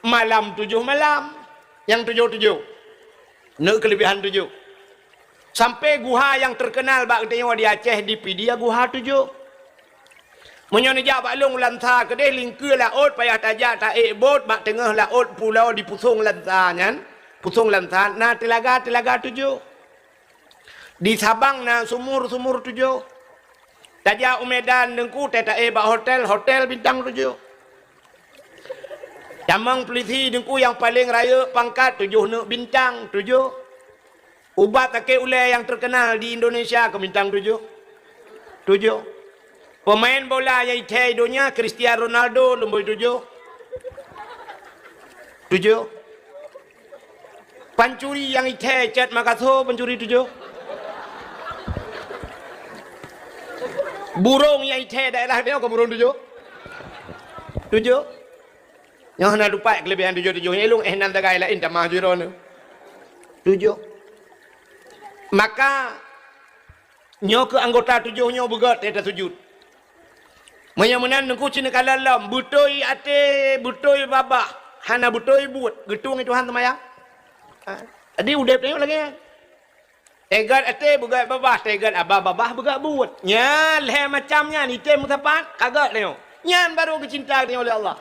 malam 7 malam yang 7 ne kelebihan 7 sampai guha yang terkenal bak tengok di Aceh di Pidia guha 7 menyoni jak bak long lansa kedai lingkir laut payah tajak tak bot bak tengah laut pulau di pusung lansa nyan pusung lansa na telaga 7 di Sabang na sumur 7 tajak Umedan dengku teta bak hotel bintang 7 Damang Peliti dengku yang paling raya pangkat 7 nuk bintang 7 ubat take ulai yang terkenal di Indonesia ke bintang 7 pemain bola yang ithai dunia Cristiano Ronaldo nombor 7 pancuri yang ithai Chat Makassar pencuri 7 burung yang ithai daerah dia ke burung 7 yang hendak lupa kelebihan 7 elung nan tagai lain tak maju ron 7 maka nyo ke anggota 7 nyo begat teta sujud menyamanan nengku cina kalalam butoi ate butoi babah hana butoi buat getung itu han semayang adi udah tengok lagi tegat ate begat babah tegat abah babah begat buat nya leh macamnya ni tem mutapat kagat tengok nyan baru kecinta tengok oleh Allah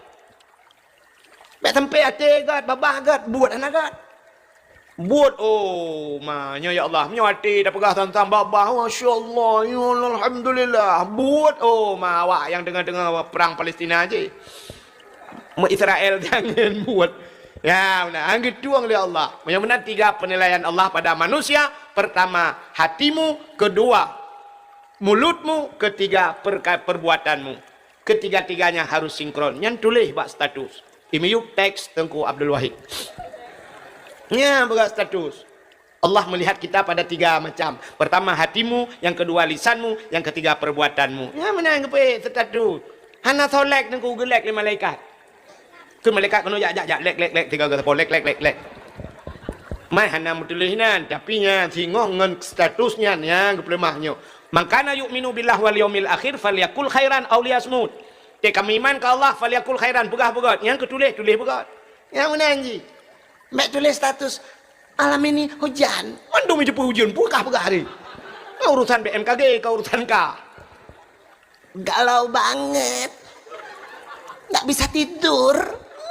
mek sampai ate gat babah gat buat anak gat buat nyo ya Allah nyo hati dah pegah tentang babah masyaallah ya Allah alhamdulillah buat awak yang dengar perang Palestina aja Israel jangan buat ya benar angin tuang oleh Allah benar 3 penilaian Allah pada manusia pertama hatimu kedua mulutmu ketiga perbuatanmu ketiga-tiganya harus sinkron yang tulis bak status imiyuk teks Tengku Abdul Wahid ya berat status Allah melihat kita pada 3 macam pertama hatimu yang kedua lisanmu yang ketiga perbuatanmu ya mana yang kepe status hana solek nengku gelek le malaikat ke malaikat kena jak lek 3 gapo lek mai hana mutulinan tapi nya singoh ngen statusnya nya geplemahnya mangkana yu'minu billah wal yaumil akhir falyakul khairan aw liyasmut kami iman ke Allah falyakul khairan pegah begat yang ketulis begat yang mana anji mek tulis status alam ini hujan mandum je hujan pukah hari urusan BMKG ke urusan K galau banget nggak bisa tidur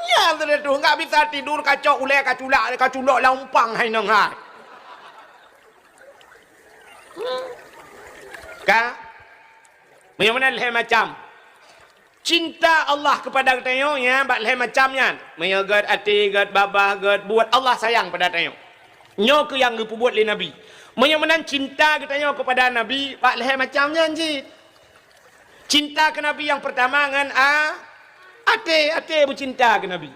ya itu nggak bisa tidur kacau ulek kaculak lampang hai nang hai ka mana leh macam cinta Allah kepada tengok ya, bak leh macamnya. Meyagat ati, gat babah, gat buat Allah sayang pada tengok. Nyo ke yang gepu buat le Nabi. Menyemenan cinta kita kepada Nabi, bak leh macamnya anjit. Cinta ke Nabi yang pertama dengan ate bercinta ke Nabi.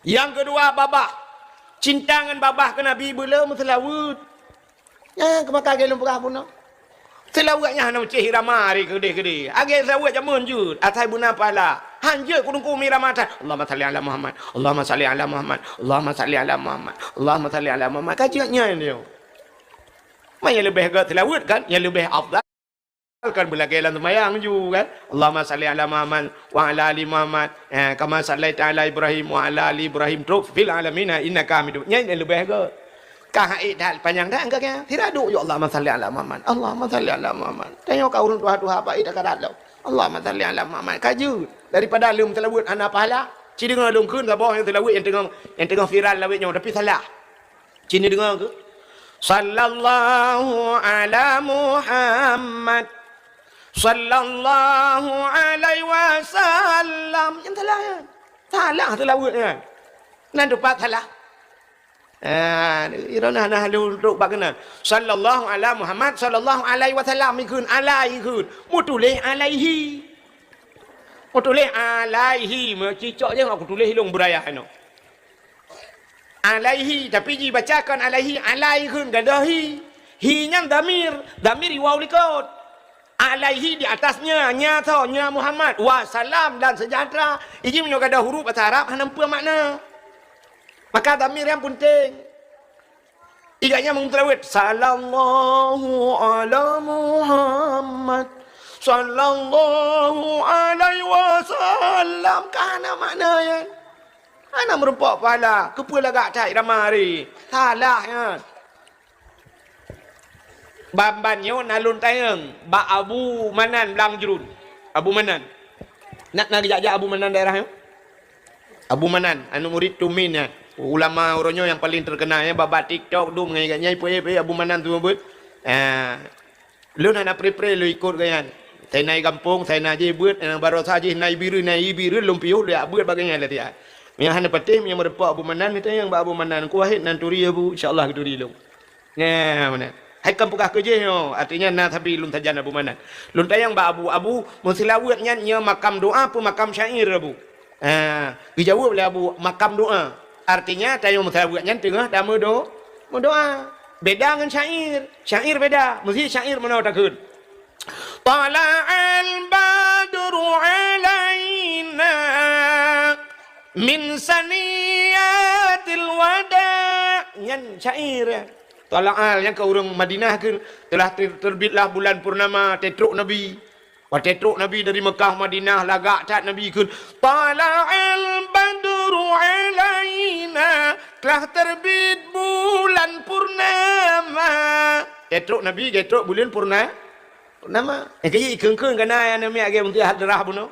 Yang kedua babah. Cinta dengan babah ke Nabi belum selawut. Ya, kemakan gelung perah pun no. Selawatnya hana ucih irama hari gede-gede. Age selawat jamun jud. Atai buna pala. Hanje kudungku mirama atai. Allahumma salli ala Muhammad. Allahumma salli ala Muhammad. Allahumma salli ala Muhammad. Allahumma salli ala Muhammad. Kajiannya ini. Mana yang lebih agak selawat kan? Yang lebih afdal kan belakang semayang juga kan. Allahumma salli ala Muhammad wa ala ali Muhammad. Kama sallaita ala Ibrahim wa ala ali Ibrahim. Fil alamin innaka Hamidum. Yang lebih agak. Kahai dah panjang dah enggak kan? Tidak ada. Ya Allah salli ala Muhammad. Allahumma salli ala Muhammad. Tengok kau urun tuha apa ida kadat lo. Allahumma salli ala Muhammad. Kaju daripada lum telawut ana pahala. Ci dengar lum kun sabah yang telawut yang tengah viral lawitnya tapi salah. Cini dengar ke? Sallallahu ala Muhammad. Sallallahu alaihi wasallam. Yang salah ya. Salah telawutnya. Nan tepat salah. Irana nah lu duk bagana sallallahu ala Muhammad sallallahu alaihi wasallam ikun alai ikun mutulih alaihi cicok je aku tulis long beraya anu alaihi tapi dibacakan alaihi alai ikun gadahi hi nya damir waw likot alaihi di atasnya nya tho nya Muhammad wa salam dan sejahtera ini menyoga ada huruf bahasa Arab nampu makna. Maka damir yang penting. Iganya mengterawit. Sallallahu ala Muhammad. Sallallahu alaihi wasallam. Kana maknanya. Ana merempak pahala. Kepala gak cai ramari. Salah ya. Bambanyo nalun tayang. Ba Abu Manan belang jerun. Abu Manan. Nak jajak Abu Manan daerah yo? Abu Manan. Anu murid tumin ya. Ulama orangnya yang paling terkenal ya babat TikTok tu mengagaknya ipu Abu Manan tu buat. Lu nak pre lu ikut kan. Saya naik kampung, saya nak je buat baru saja naik biru lumpiu dia buat bagainya lah dia. Yang hanya penting yang merepak Abu Manan itu yang Abu Manan kuahid nan turi Abu insyaallah turi lu. Ya mana. Hai kampung kerja yo artinya na tapi lun tajan Abu Manan. Lun tayang Abu musilawatnya nya makam doa apa makam syair Abu. Dijawab oleh Abu makam doa. Artinya tayang musilawatnya tengah dah doa. Beda dengan syair. Syair beda. Mesti syair mana takut. Tala'al badru alaina min saniyatil wada' yang syair. Tala'al yang ke orang Madinah ke telah terbitlah bulan purnama tetruk Nabi. Tetruk Nabi dari Mekah Madinah lagak cat Nabi ke Tala'al badru alaina telah terbit bulan purnama. Tetruk Nabi tetruk bulan purnama. Kaya ikeng-keng kana yang namanya agak untuk hadrah pun.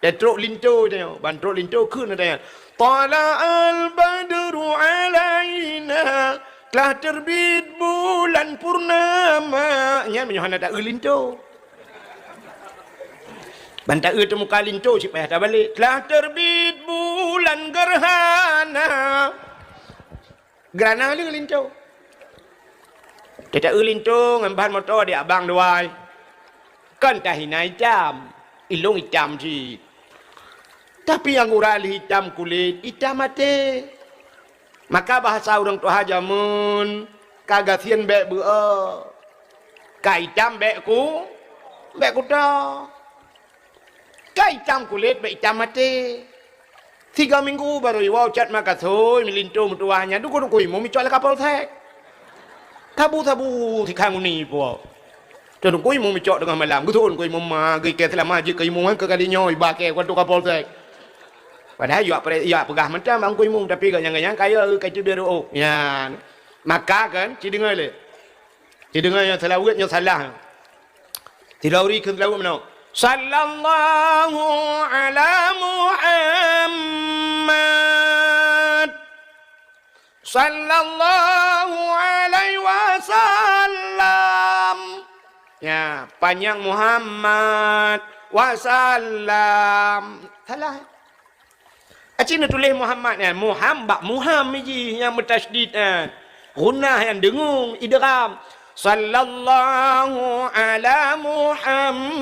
Tetruk linto je. Bantruk linto ke na. Tala'al badru alaina telah terbit bulan purnama. Nya menyohana tak linto. Bantak tu muka linto si payah tak balik. Telah terbit bulan gerhana. Gerhana ni linto. Kita linto dengan bahan motor dia abang doai. Kan tak hina hitam. Ilung hitam si. Tapi yang urali hitam kulit, hitam mati. Maka bahasa orang tua jamun kagasian bek beu. Ka hitam bekku dah. Ka hitam kulit bek hitam mati. 3 minggu baru iwau cat maka soy milinto mutuahnya duku mau micola kapal tek. Tabu si kang ni po. Tuan koi mau micok dengan malam. Guton koi mau magi ke selama je koi mau ke kali nyoy ba ke waktu kapal tek. Padahal ya pegah macam bang koi mau tapi ganyang kaya kai tu dia oh. Ya. Maka kan ci dengar le. Ci dengar yang selawatnya salah. Tilauri ke selawat mana? Sallallahu ala Muhammad Sallallahu alaihi wasallam. Ya, panjang Muhammad wasallam. Salah. Acina tulis Muhammad ni. Muhammad je yang bertasydid kan. Gunnah yang dengung idgham. Sallallahu ala Muhammad.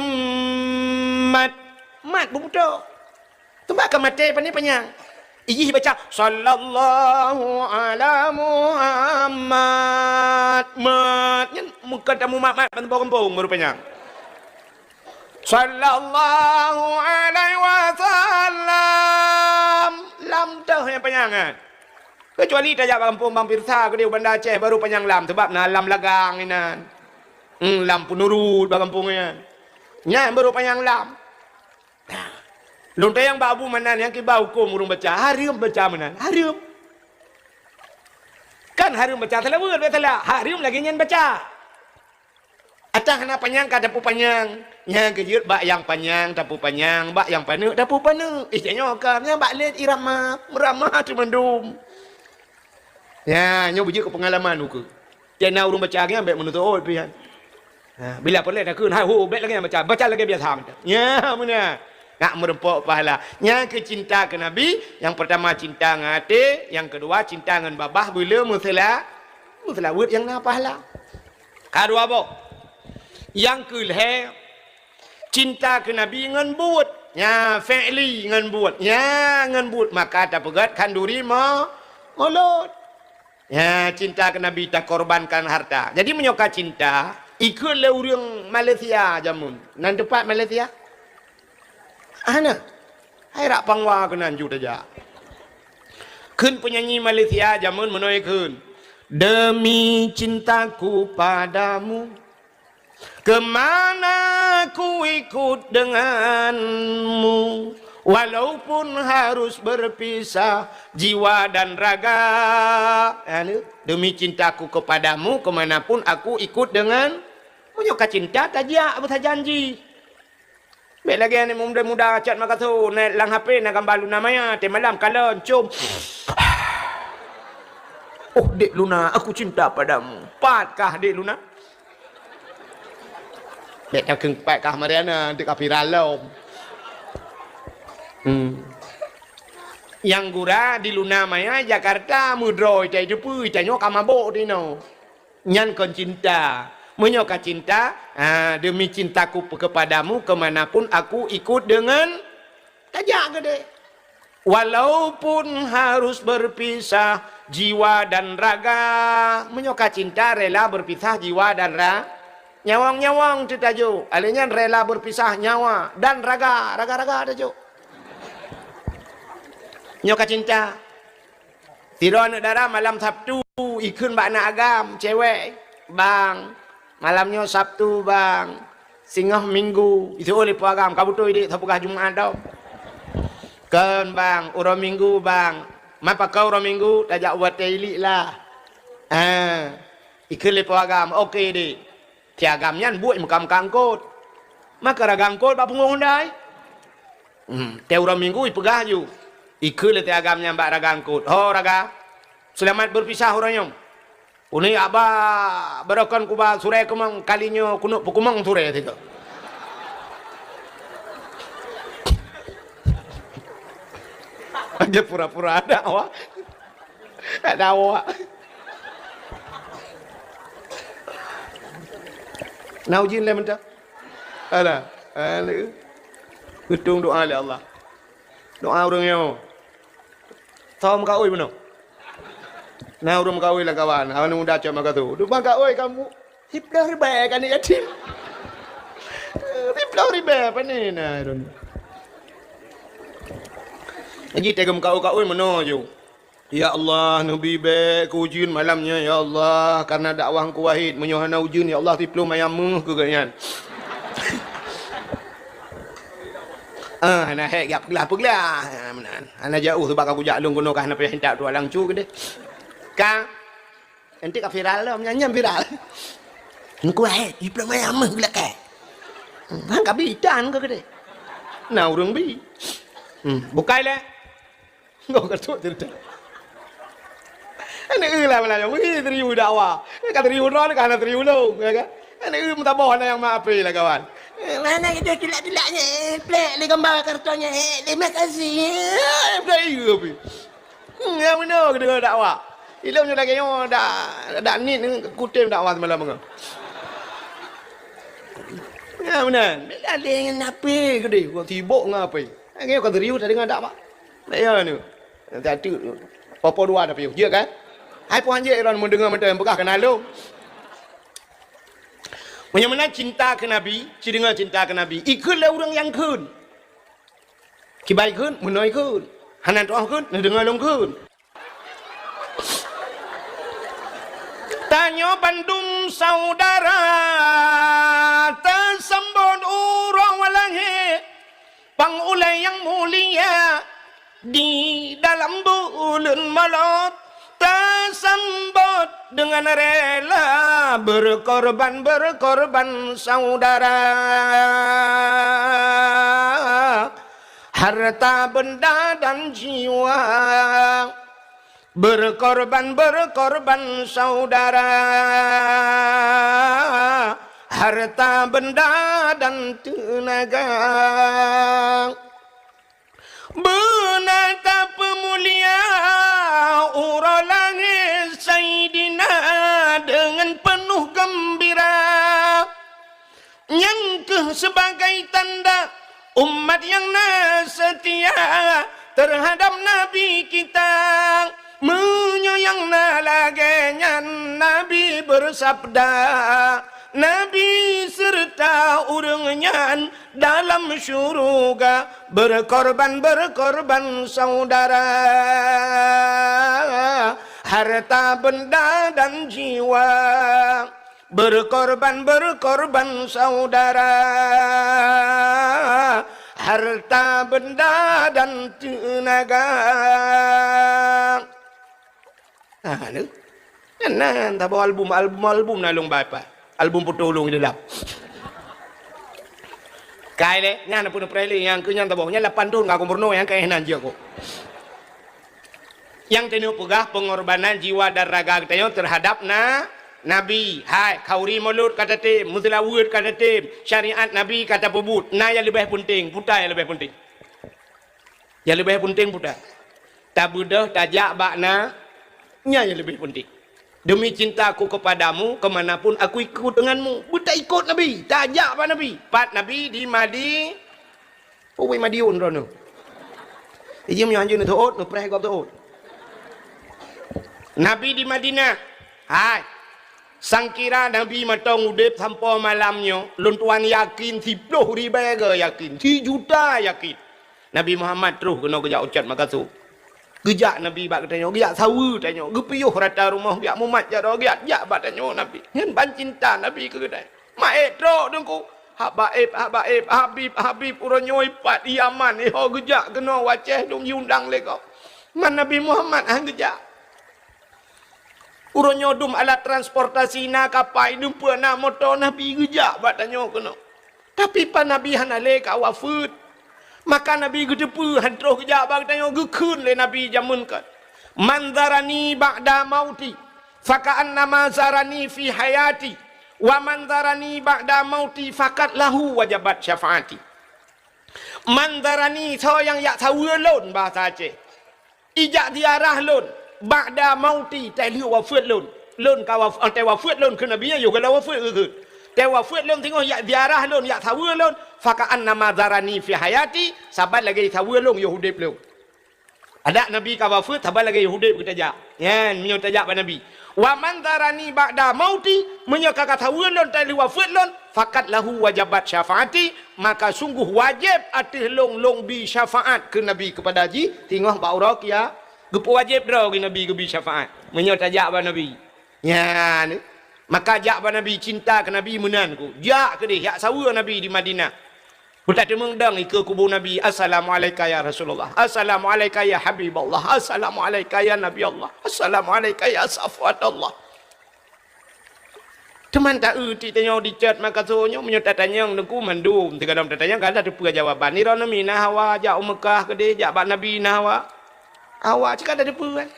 Mat betul. Tu bakal mati apa ni panjang. Iji baca sallallahu ala Muhammad. Mat kan muka tamu mat kampung rupanya. Sallallahu alaihi wasallam. Lam dah yang panjang kan. Kecuali tajak kampung Bang Pirsa ke dia Bandar Aceh baru panjang lam sebab nah lam lagang ni nan. Lam penurut bang kampung ni. Nya baru panjang lam. Lontai yang babu manan yang kibau hukum urung baca harum baca manan harum. Kan harum baca salah word betul harum lagi nyen baca. Atah kena panjang ka dapu panjang. Yang kejut bak yang panjang dapu panjang, bak yang pane dapu pane. Istilahnya kan yang bak let irama meramah tu mendum. Ya, nyo biji ke pengalaman uku. Tiana urung baca lagi ambek menutup oh pian. Ha, bila pelek dah kun ha ho bet lagi baca lagi biasa. Ya, mana? Nak merempok pahala. Yang kecinta ke Nabi, yang pertama cinta dengan hati, yang kedua cinta dengan babah bila musala wud yang na pahala. Kedua apa? Yang kelih cinta ke Nabi dengan buat. Ya, fi'li dengan buat. Ya, dengan buat maka tak pegat kanduri molot. Ya, cinta ke Nabi tak korbankan harta. Jadi menyoka cinta, ikutlah orang Malaysia jamun. Nan tempat Malaysia? Ana. Hai rak pangwa kenan ju saja. Kun penyanyi Malaysia jamun menoi kun. Demi cintaku padamu, kemana ku ikut denganmu, walaupun harus berpisah jiwa dan raga. Demi cintaku kepadamu, kemanapun aku ikut dengan menyoka cinta tajak apa janji. Baik lagi ni muda-muda cat maka tu naik lang HP nak gambar Luna Maya te malam kalau cum. Oh Dek Luna, aku cinta padamu. Patkah Dek Luna? Dek tak keng patkah Mariana dek viral lo. Yang gura di Luna Maya Jakarta mudroi cai depu cai nyok kamabok di no. Nyan kon cinta. Menyoka cinta, demi cintaku kepadamu kemanapun aku ikut dengan tajak gede. Walaupun harus berpisah jiwa dan raga, menyoka cinta rela berpisah jiwa dan raga. Nyawang-nyawang tu tajuk. Alanya rela berpisah nyawa dan raga tajuk. Menyoka cinta. Tidur darah malam Sabtu ikut bak nak agam cewek bang. Malamnya Sabtu bang, Singoh Minggu, itu oleh puagam, kamu tu ini tapukah Jumaat tau. Kan bang, urang Minggu bang, mapa kau urang Minggu, tajak buat tailik lah. Ikut le puagam, okey deh. Tiagamnya buat mukam kangkut, maka ragangkut bapa punggung dai. Te urang Minggu ipegah ju, ikut le tiagamnya mbak ragangkut. Oh raga, selamat berpisah orangnya. Uni abah berakan kuba surai kemang kalinya kuno pukumang surai itu. Aja pura-pura ada awak. Ada awak. Naujin le mentah. Ada. Hitung doa le Allah. Doa orangnya. Tahu muka oi benar. Nah urung kawin lah kawan, kawan muda cak maka tu. Dupa kau kamu, hiplah riba kan ni yatim. Hiplah riba apa ni nah irun. Jadi tegam kau mana je. Ya Allah Nabi be kujin malamnya ya Allah karena dakwah ku wahid menyohana ujun ya Allah tiplu mayamuh ke ganyan. Ana hek gap peglah. Menan. Ana jauh sebab aku jaklung kono kah nak hendak tu alang cu ke deh. Kang, nanti ka viral lah, menyanyi viral. Nku iplang mayam gula ke. Hang ka bidan ke gede. Nah urang bi. Bukai le. Ngok ka tu cerita. Ana lah malah, wi teriu dakwah. Ka teriu ron ka ana teriu lo, ya kan? Ini tabah yang maafi lah kawan. Mana kita tulak-tulaknya? Plek le gambar kartonnya. Terima kasih. Play ke pi. Yang mana kita dengar dakwah. Ilmu dah kaya dah ni kutim dakwah semalam ke. Yang mana? Bila dengan apa ke dia? Kau sibuk ngapai? Kaya kau teriu dah dengar dakwah. Ya ni. Tadi apa dua dah piu. Ya kan? Hai puan je orang mendengar macam bekah kenal lu. Bagaimana cinta ke Nabi, dengar cinta ke Nabi. Ikutlah orang yang kun. Kibai kun, menoi kun. Hanan toh kun, dengar long kun. Tanya Bandung saudara, tersembun urang walangi, pangulai yang mulia di dalam bulan malam. Tersambut dengan rela berkorban saudara, harta benda dan jiwa berkorban saudara, harta benda dan tenaga. Benata pemulia urang langit Sayyidina dengan penuh gembira, nyangkeh sebagai tanda umat yang setia terhadap Nabi kita. Menyayang laganya Nabi bersabda, Nabi serta urangnya dalam syurga berkorban saudara, harta benda dan jiwa berkorban saudara, harta benda dan tenaga. Ni kan tak bawa album nalung bapa. Album putulung di dalam. Kai le, nyana pun preli yang kenyan taboknya 8 tahun ngaku murno yang kaenan je kok. Yang tenu pegah pengorbanan jiwa dan raga kita terhadap Nabi. Hai, kauri mulut kata tim, mutlawud kata tim, syariat Nabi kata pebut. Nah yang lebih penting, putar yang lebih penting. Yang lebih penting putar. Tak budah, tajak bakna, nya yang lebih penting. Demi cintaku kepadamu, kemanapun aku ikut denganmu. Buta ikut Nabi. Tajak pak Nabi. Pat Nabi di Madi. Oh, Madiun rono. Ijim yang anjur ni tuot, nu preh kau tuot. Nabi di Madinah. Hai. Sangkira Nabi matang udip sampai malamnya. Luntuan yakin, 10 ribu yakin. 3 juta yakin. Nabi Muhammad terus kena kejak ucat makasuh. Gejak Nabi bak tanya, gejak sawu tanya, gepiyuh rata rumah gejak mumat jaro gejak bak tanya Nabi. Ngan ban cinta Nabi ke kedai. Mae tro dengku. Habaib Habib uronyo ipat Yaman ho gejak kena waceh dong yundang le kau. Man Nabi Muhammad gejak. Uronyo dum alat transportasi na kapai dum na motor Nabi gejak bak tanya kena. Tapi pa Nabi hanale ka wafut. Maka Nabi gedepu hadroh kejap bang tanya gekun le Nabi jamunkan. Manzarani ba'da mauti faka'anna ma zarani fi hayati wa manzarani ba'da mauti fakat lahu wajabat syafaati. Manzarani so yang yak tahu lon bahasa Aceh. Ijak diarah lon ba'da mauti tai liu wa fuet lon. Lon ka wa tai wa fuet lon ke Nabi yo kalau wa fuet ke. Tai wa fuet lon tengok yak diarah lon yak tahu lon faka'anna ma zarani fi hayati sabat lagi tahu lon yo hudip lon. Ada Nabi ka wafat sabat lagi hudip kita jak. Yan menyo tajak pada Nabi. Wa man zarani ba'da mauti menyo ka tahu lon tai wafat lon fakat lahu wajabat syafaati maka sungguh wajib atih long bi syafaat ke Nabi kepada haji tengok Pak Urak ya gepu wajib dah ke Nabi ke bi syafaat menyo tajak pada Nabi. Yan maka jak pada Nabi cinta ke Nabi menan ku. Jak ke dia yak sawa Nabi di Madinah. Budak dia mengdang ke kubur Nabi. Assalamualaikum ya Rasulullah. Assalamualaikum ya Habibullah. Assalamualaikum ya Nabi Allah. Assalamualaikum ya Safwat Allah. Teman tak erti tanya di chat maka sonya menyata tanya nengku mandum. Tiga dalam tanya kan ada pula jawaban. Ni rana mina hawa jak Mekah ke dia jak Nabi na hawa. Hawa cakap ada pula.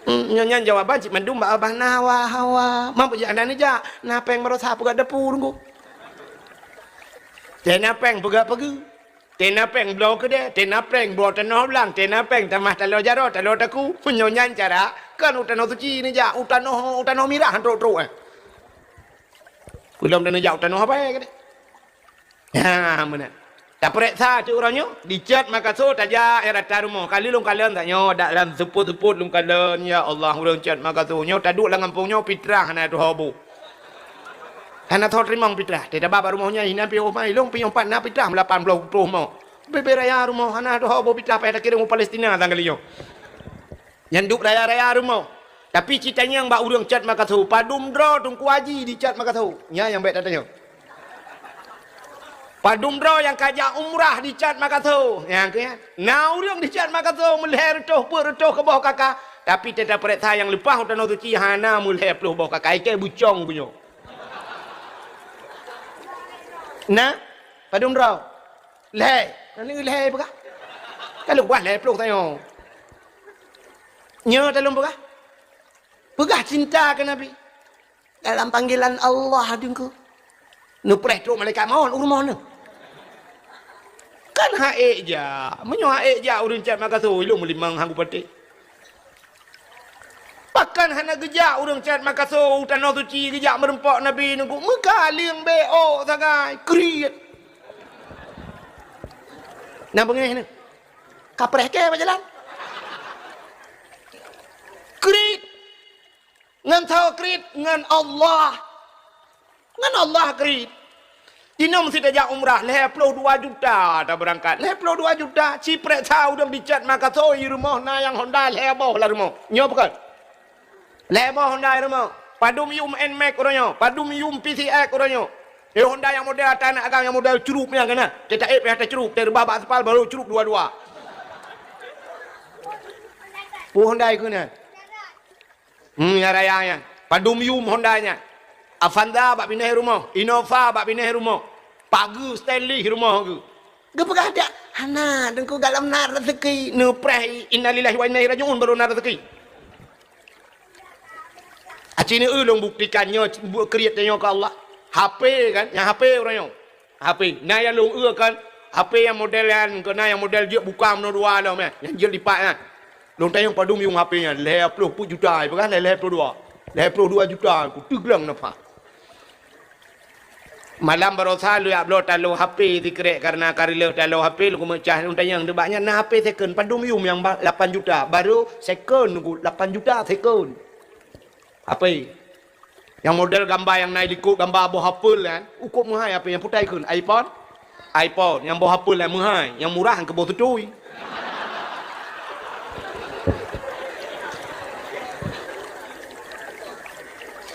Nyanyi jawaban cik mandum ba abah nawa hawa. Mampu je anda ni ja. Napeng merasa pegat dapur ngku. Tenapeng pegat pegu. Tenapeng blow ke dia. Tenapeng blow tanah belang. Tenapeng tamah talo jaro talo taku. Nyanyi cara kan utano suci ni ja. Utano mirah truk-truk eh. Belum tanah ja utano apa ya ke dia. Ha mana. Tak perek sa tu orangnya dicat maka so taja era tarumo kali long kalian tak nyo dak dalam seput-seput long kalian ya Allah urang cat maka so nyo taduk lang kampung nyo fitrah hana tu hobu hana thot rimong fitrah tidak baba rumahnya hina pi omai long pi 4 na fitrah 80 mo bebe raya rumah hana tu hobu fitrah pada kira Palestina tanggal nyo yang duk raya-raya rumah tapi citanya yang bak urang cat maka so padum dro tungku haji dicat maka so nya yang baik datanya Padumdro yang kajak umrah dicat makatu. Yang ke na urang dicat makatu mulher retuh ke bawah kakak. Tapi tidak pereta yang lepas utano tu ci hana mulher peluh bawah kakak ke bucong punyo. Nah, padumdro. Leh, ni leh buka. Kalau buat leh peluh tayo. Nyo dalam buka. Buka cinta ke Nabi. Dalam panggilan Allah dengku. Nu preh tu malaikat mohon rumah nu. Kan haek ja. Menyo haek ja urang cat makatu ilmu limang hanggu petik. Pakan hana gejak urang cat makatu tanah suci gejak merempak Nabi nunggu muka liang beo sagai kriet. Nak bengeh ni. Kapreh ke berjalan. Kriet. Ngan tahu kriet ngan Allah. Ngan Allah kriet. Dina mesti dah umrah leh 2 juta dah berangkat. Leh 2 juta ciprek tahu dah dicat maka soi rumah na yang Honda leh bawah lah rumah. Nyo bukan. Leh bawah Honda rumah. Padum yum Nmax orangnya. Padum yum PCX orangnya. Honda yang model tanah agang yang model cerup ni kena. Kita atas cerup terbah bak aspal baru cerup dua-dua. Honda ikut ni. Ya raya nya. Padum yum Hondanya. Avanza bak pindah rumah, Innova bak pindah rumah, Pagu Stanley rumah ke. Gepegah ada. Hana dengku dalam nar rezeki. Nu preh innalillahi wa inna ilaihi rajiun baru nar rezeki. Acini ulung buktikannya kreatnya ke Allah. HP kan, yang HP orangnya. HP. Nah yang lung kan, HP yang model yang model dia buka menua dah meh. Yang dia lipat kan. Lung tayang padum yung HP-nya 20 juta, bukan 22. 22 juta aku teglang napa. Malam berosa lu ya upload talu HP dikrek karena karila talu HP lu mecah unta yang debaknya na HP second padum yum yang 8 juta baru second nunggu 8 juta second. HP yang model gambar yang naik ikut gambar bawah hapul kan ukur mahal apa yang putai kun iPhone yang bawah hapul yang mahal yang murah ke bawah tutui.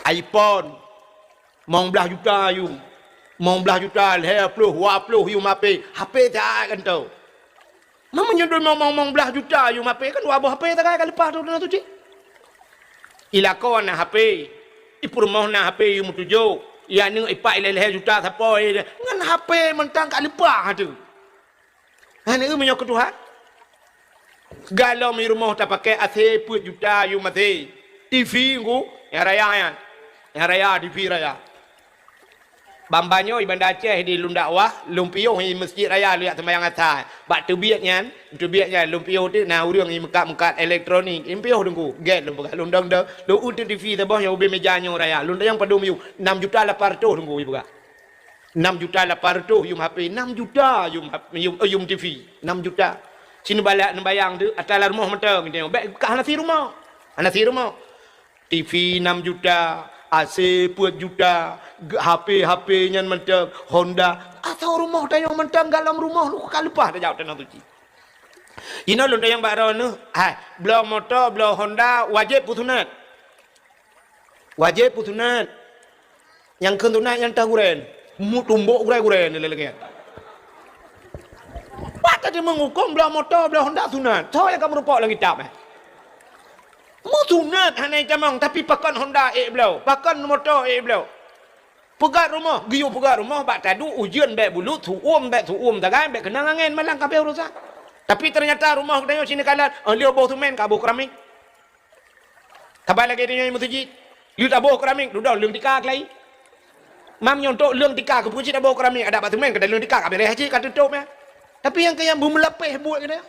iPhone mau belah juta you mau belah juta leh puluh you mape HP tak kan tau mama nyedul mau belah juta you mape kan dua HP tak kan lepas tu cik ilakon HP ipur mau na HP you mutujo ya ni ipak leh juta siapa ngan HP mentang kat lepas tu hanya you menyok Tuhan segala mi rumah tak pakai AC put juta you mati TV ku yang raya TV raya Bambanyo di Bandar Aceh di Lundakwah, Lumpio di Masjid Raya lihat sembahyang atas. Bak tebiatnya Lumpio tu nah urang ni mekat elektronik. Lumpio dengku, get lumpuh lundang dah. Lu udah TV tabah yang ubi mejanya raya. Lundang yang padum yu 6 juta 800 dengku ibu kak. 6 juta 800 yum HP, 6 juta yum TV, 6 juta. Sini balik nembayang tu atas rumah mentang dia. Baik kat hanasi rumah. TV 6 juta. AC 4 juta, HP nya mentang Honda, atau rumah tayang mentang dalam rumah lu kali lepas dah jauh tanah suci. Ina lu tayang baru nu, belau motor, belau Honda wajib putunat. Yang kentunat yang tahuren, tumbuk gurai ni lagi. Pak tadi mengukum belau motor, belau Honda sunat. Tahu yang kamu rupak lagi tak Mu sunat hanai jamang tapi pakan Honda belau, pakan motor belau. Pegat rumah, giu pegat rumah bak tadu ujian bek bulu tuum tagai bek kenang angin malang kabeh urusan. Tapi ternyata rumah kita sini kalat, liau bau tumen kabuk keramik. Tabal lagi dia yang mutiji. Liu tabo keramik, duduk lương tika lagi. Mam nyontok lương tika ke puji tabo keramik ada batu men ke lương tika kabeh haji ka tutup ya. Tapi yang kayak bumi lepeh buat kena.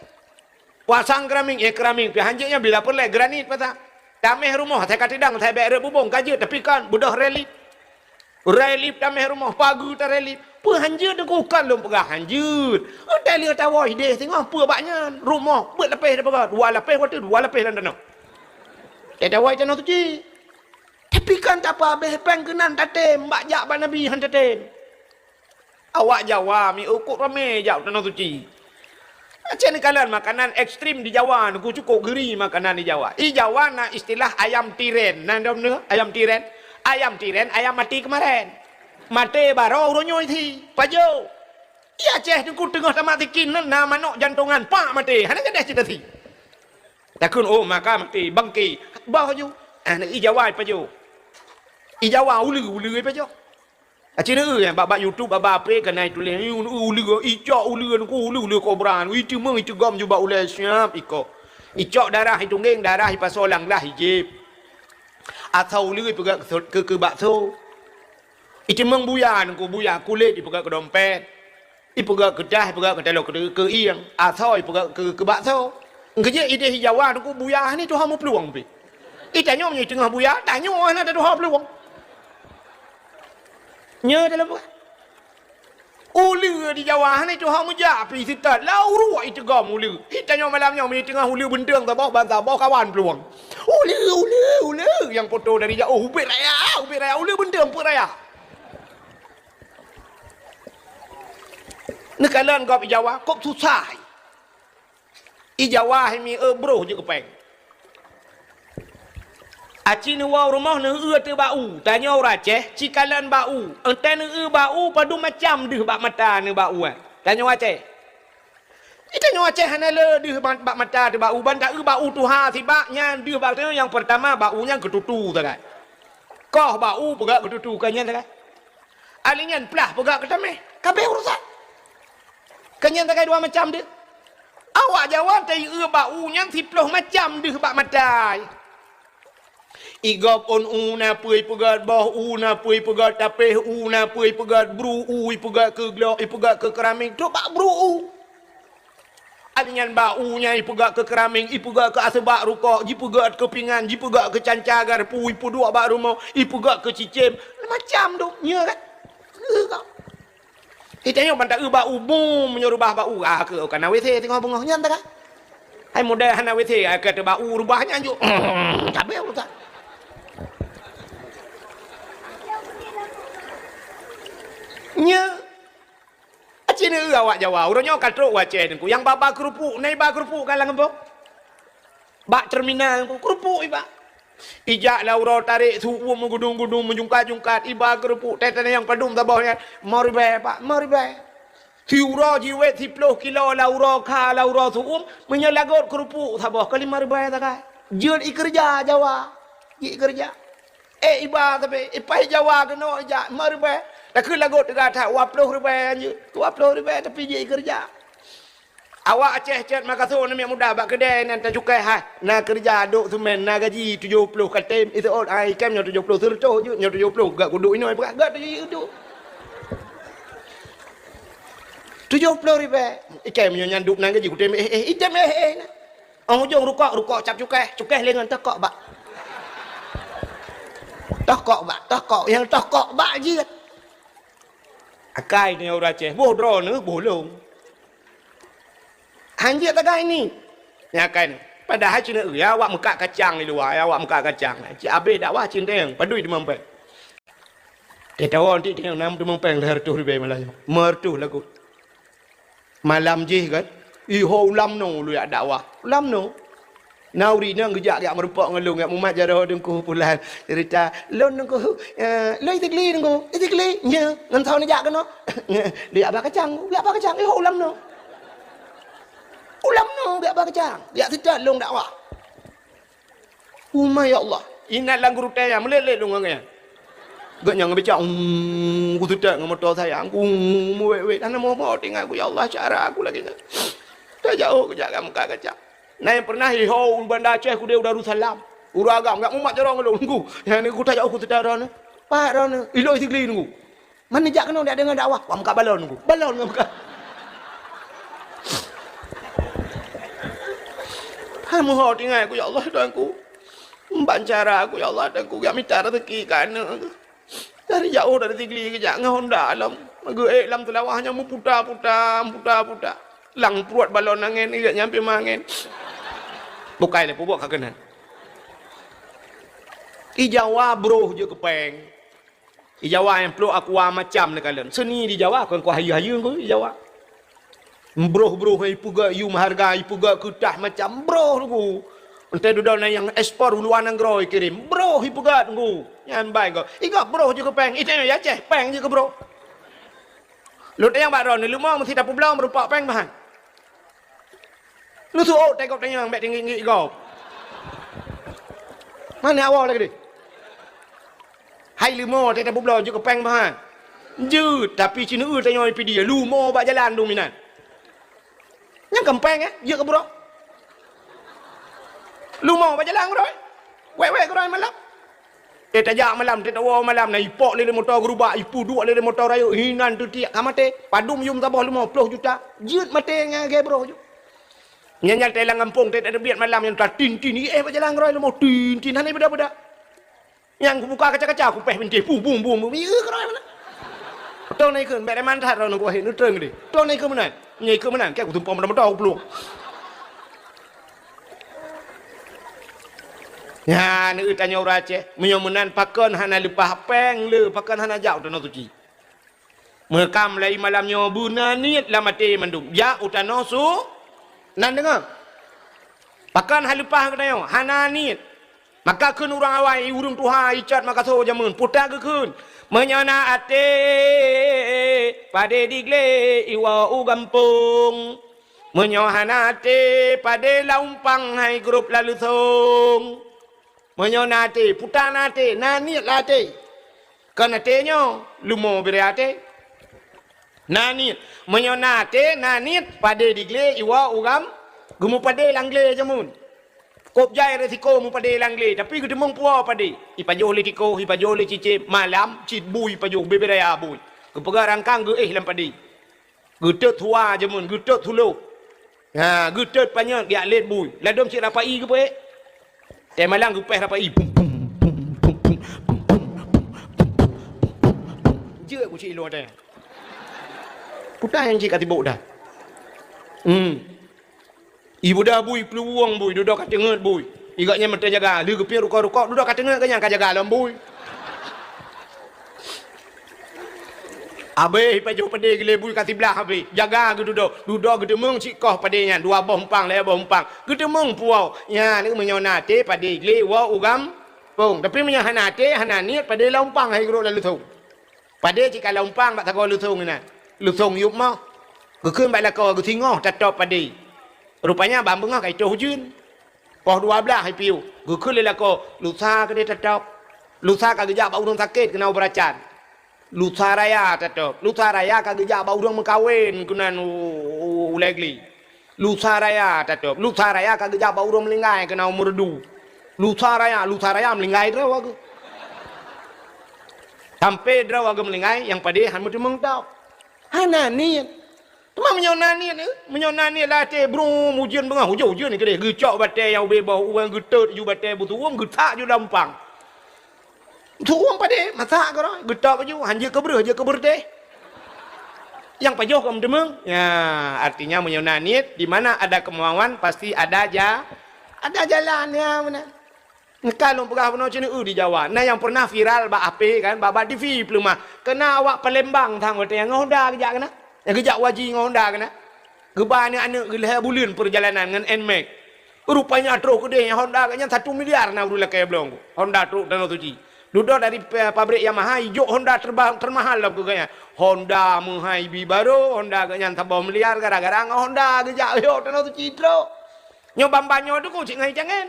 Wasang keramik, keramik pi hanjanya bila perle granit patah. Tameh rumah saya katidang saya bayar bubong kaje tapi kan budah relip. Relip tameh rumah pagu ta relip. Pu hanjut aku kan lom pegah hanjut. Ada lihat tawai deh tengok pu baknya rumah buat lepeh dah pegah. Dua lepeh waktu dua lepeh dan danau. Tawai tanah tu ji. Tapi kan tak apa habis peng kenan tatem mbak jak ban nabi han tatem. Awak Jawa mi ukur rame jauh tanah tu ji. Macam ni kalian makanan ekstrim di Jawa, aku cukup geri makanan di Jawa. Di Jawa nak istilah ayam tiren, nanda benar ayam tiren. Ayam tiren, ayam mati kemarin. Mati baru ronyoy thi, pajo. Iya Aceh tu ku tengah tamat tikin na manok jantungan pak mati. Hana kada cerita thi. Takun oh maka mati bangki. Bah ju. Nak i Jawa pajo. I Jawa ulu pajo. Acina yang bab YouTube bab apa kena tulis ulu icok ulu ku ulu kobran itu meng itu gam juga ulai siap iko icok darah itu ngeng darah ipasolang lah hijib atau ulu pegak ke bakso itu meng buyan ku buya kulit dipegak ke dompet ipegak ke dah pegak ke telok ke iang atau ipegak ke bakso kerja ide Jawa ku buya ni tu hamu peluang pi itanya menyi tengah buya tanya ana ada dua peluang nya dalam apa? Ulu di Jawa ni tu hang mujak pi sitat lau ruak itu gam ulu. Hitanya malamnya mi tengah ulu bendeng tabah bantah bawa kawan peluang. Ulu yang foto dari jauh ubit raya ulu bendeng pun raya. Ni kalian gap Jawa kop susah. I Jawa mi bro je kepeng. Aci ni wau rumah ni tu bau. Tanya orang Aceh, cikalan bau. Enten ni bau padu macam deh bak mata ni bau. Tanya Aceh. Tanya Aceh hana le deh bak mata tu bau. Bantak bau tu ha sibaknya deh bak tu yang pertama baunya ketutu tak kan. Kau bau pegak ketutu kanyan tak kan. Alinyan pelah pegak ketameh. Kabeh urusan. Kanyan tak kan dua macam deh. Awak jawab tanya baunya 10 macam deh bak mata. Igop on una pui pegat bah una pui pegat tapeh una pui pegat bru ui pegat ke glok pegat ke keramik tu bak bru alinyan baunya pegat ke keramik pegat ke asbak rukok ji pegat ke pinggan ji pegat ke cancagar pui dua bak rumah pegat ke cicim macam tu nya kan tanya bantak bau bum menyerubah bau ke kana WC tengok bengah nyan tak hai model hana WC kata bau rubahnya juk cabe urusan nya acina awak Jawa urangnya katruk Aceh ku yang baba kerupuk nai ba kerupuk kalang empo bak terminal ku kerupuk iba ijak laura tarik suwu menggudung-gudung menjungkat-jungkat iba kerupuk tetene yang padum tabahnya maribe pak maribe tiura jiwet 10 kilo laura kha laura suum menyelagot kerupuk tabah kali maribe tak kai jeun ikerja Jawa ikerja iba tapi ipai Jawa kena ijak maribe tak lagu dekat tak 20 ribu je 20 ribu tapi dia kerja awak Aceh cet makasih ni muda bak kedai nanti cukai ha nak kerja duk semen nak gaji 70 katem itu all ai kem nyo 70 sercoh je nyo 70 gak kuduk ini gak tu 70 ribu ikem nyo nyanduk nang gaji kutem item hujung rukok cap cukai lengan tekok bak tokok yang tokok bak je akai ni orang Aceh bodoh ni bolong hanjir tak kai ni ya akai ni padahal cina awak muka kacang ni luar awak muka kacang cik abe dakwah cinteng padui di mampeng kita orang ti tengok nam di mampeng hartu ribe malam mertu lagu malam je kan iho ulam no lu ya dakwah ulam no nauri nang gejak gak merupak ngelung gak mumat jarah dengku pulan cerita lon dengku lo itikli dengku itikli nya ngan thau ni jak keno dia apa kacang ulam no dia apa kacang dia tidak long dakwah ya Allah inat lang guru tanya melele dong ngaya gak nyang becak ku tidak ngamoto sayang ku wek ana mau tinggal aku ya Allah cara aku lagi tak jauh gejak muka kacang. Nah yang pernah hiho bandar Aceh ku dia Darussalam. Uragam enggak mumat jorong lu nunggu. Yang ni aku tak jauh aku tak ada ni. Pak dah ni. Ilok itikli nunggu. Mana jak kena dia dengar dakwah. Wah muka balon nunggu. Balon muka. Kamu hot ingat aku ya Allah Tuhan aku. Bancara aku ya Allah dan aku yang minta rezeki kan. Dari jauh dari tigli ke jangan Honda alam. Gue lam telawahnya mu putar. Lang perut balon angin ni nyampe mangin. Bukai le pubuk kakenan. I Jawa bro je kepeng. I Jawa yang peluk aqua macam ni kalian. Seni di Jawa kan ku hayu-hayu ku di Jawa. Bro hai puga you menghargai puga kutah macam bro ku. Entah duduk yang ekspor luar negara kirim. Bro hi puga tunggu. Yang baik kau. Iga bro je kepeng. Itu ya ceh peng je ke bro. Lu yang baron ni lu mau mesti dapat belum berupa peng bahan. Lu tu tengok yang mek tinggi kau. Mana awal lagi ni? Hai limo tak ada bublo juga peng bahan. Jut tapi cina tanya pi dia lumo bak jalan dominan. Yang kempeng je ke bro. Lumo bak jalan bro. Wek bro malam. Tajak malam tawa malam na ipok le motor gerubak ipu dua le motor rayu hinan tu tiak kamate padum yum tabah 50 juta. Jut mate ngage bro ju. Nyanyal telang kampung tak ada biat malam yang tin ni bak jalan bro lu mau tin hanai beda-beda. Yang aku buka kaca-kaca aku peh mentih bum iya kerana mana tau naik ke mek mantat ro nak buat nu treng dia tau naik ke mana nyai ke mana ke aku tumpang pada aku peluk ya ni tanya orang Aceh menyomunan pakan hana lepas peng le pakan hana jauh tu tuci merekam lai malamnya bunanit la mati mandum ya utano su nan dengar pakan hal lepas ke hana nit maka kun orang awai urung Tuhan icat maka so jamun putar ke kun menyana ate pade digle iwa u gampung menyohana ate pade laumpang hai grup lalu song menyona ate putar nate nani late kan ate nyo lumo bere ate nani menyona ate nani pade digle iwa u gam gumu pade langle jamun kop jai resiko mu pada langle tapi kita mong puau pada ipajo le tiko ipajo le cice malam cit bui pajo beberaya bui ke pegar rangkang ge lam pada getet tua je mun getet thulo ha getet panyak dia let bui ladom cit rapai ke pe te malang ge peh rapai pum je aku cik lo ada putar yang cik katibok dah ibu dah bui peluang bui duduk kat tengah bui igaknya mesti jaga dia gepir rukok duduk kat tengah kan yang ka jaga lam bui abe pajo pade gele bui kat sebelah abe jaga ge duduk ge demeng cikoh padenya dua boh empang le boh empang ge demeng puau ya ni menyona te pade gele wa ugam pung tapi menyana te hana niat pade lompang hai gro lalu thong pade cika lompang bak tago lu thong ni lu thong yup mau ge keun bak lako ge tingoh tatop pade rupanya bambang kai to hujun poh 12 hai piu gu khul le ko lusa ke dia tetap lusa ka geja ba urang sakit kena beracan lusa raya tetap lusa raya ka geja ba urang mengkawin kunan ulegli lusa raya tetap lusa raya ka geja ba urang melingai kena merdu lusa raya melingai draw aku sampai draw aku melingai yang pade han mesti mengtau hana ni Tuma menyonani lah te bro mujian bengah hujau ni kede gecok bate yang bebau uang getot ju bate butu uang getak ju dampang. Tu uang pade masak karo getok ju hanje keber teh. Yang pajoh kam demeng. Ya, artinya menyonani di mana ada kemauan pasti ada jalannya mana. Kalau pegah peno cini di Jawa. Nah yang pernah viral ba ape kan ba TV peluma. Kena awak Palembang thang hote yang Honda kejak kena. Yang kejak waji Honda kena. Gebani anak geleh bulan perjalanan dengan NMAX. Rupanya truk gede yang Honda kayaknya 1 miliar nak dulu kayak belum. Honda truk dan Tuji. Duduk dari pabrik Yamaha hijau Honda termahal lah kayaknya. Honda Muhaibi baru Honda kayaknya 1 miliar gara-gara Honda kejak yo dan Tuji truk. Nyobambanyo tu kau cik ngai jangan.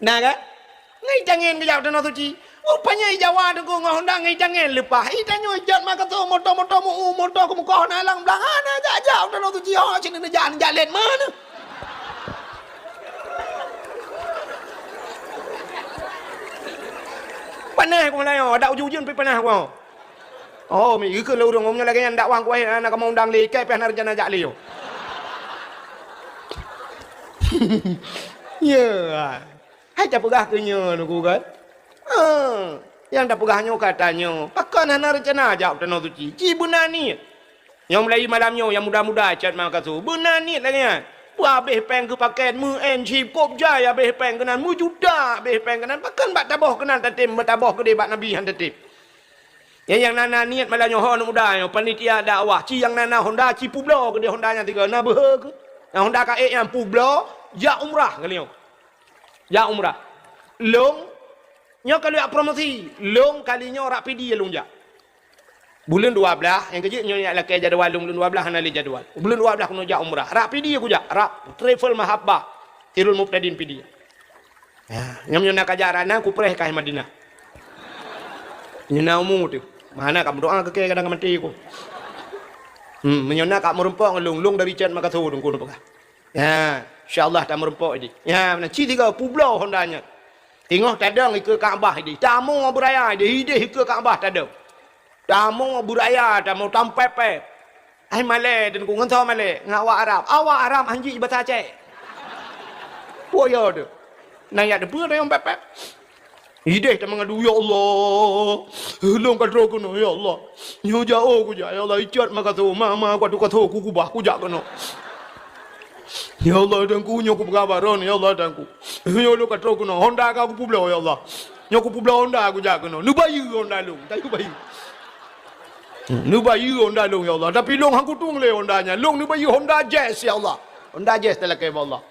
Nah kan? Ngai jangan kejak dan Tuji. Rupanya Jawa tu kau Honda ngai jangan lepas. Itanyo jat mak tu motor ku muka nalang belangan aja jauh dan Tuji. Oh sini jalan mana? panah ku Melayu, ada ujung-ujung pi panah ku. Oh, mi ke lu dong ngomnya lagi yang dakwah ku nak kamu undang likai pe rencana jak liu. Ya. Hai tak pegah kenyo nu ku kan. Yang tak pegahnya katanya, pakan hana rencana ajak tanah suci. Ci benani. Yang Melayu malamnya yang muda-muda cat maka tu. Benani lagi kan. Habis peng ke pakai mu enci kop jaya habis peng kenan mu juda habis peng kenan pakan bak tabah kenan tatim bertabah ke debat nabi han tatip. Yang nana niat malanya hon muda yang panitia dakwah ci yang nana Honda ci publo ke dia Hondanya tiga na beh ke. Yang Honda ka yang publo ya umrah kalian. Ya umrah. Long nya kalau promosi long kalinya rak pidi long ja. Bulan 12 yang kecil nyonya lakai jadual bulan 12 hanali jadual. Bulan 12 kuno jak umrah. Rak pidi aku jak. Rak travel mahabbah. Tirul Muftadin pidi. Ya, nyam nyonya kajarana ku preh kai Madinah. Nyona umum tu. Mana kamu doa ke kadang mati ku. Menyona kak merempok ngelung dari chat maka tu dong kuno pekah. Ya, insyaallah tak merempok ini. Ya, mana ci tiga publo Hondanya. Tengok tadang ikut Kaabah ini. Tamu beraya dia hidup ikut Kaabah tadang. Tamu beraya, tamu tampepe. Ai Malay dan ku ngentau Malay, ngawak Arab. Awak Arab anji bahasa Aceh. Poyo tu. Nang ya debu yang pepe. Hidup tak mengadu ya Allah. Long kadro kuno ya Allah. Nyo jauh ku ja ya Allah icat maka tu mama ku tu ku kubah ku jak kuno. Ya Allah dan ku nyo ku pengabaran ya Allah dan ku. Nyo lu kadro kuno Honda ka ku publo ya Allah. Nyo ku publo Honda ku jak kuno. Nu bayu Honda lu, tak bayu. Nu bayu Honda long ya Allah. Tapi long hang kutung le Hondanya. Long nu bayu Honda Jazz ya Allah. Honda Jazz telekai Allah.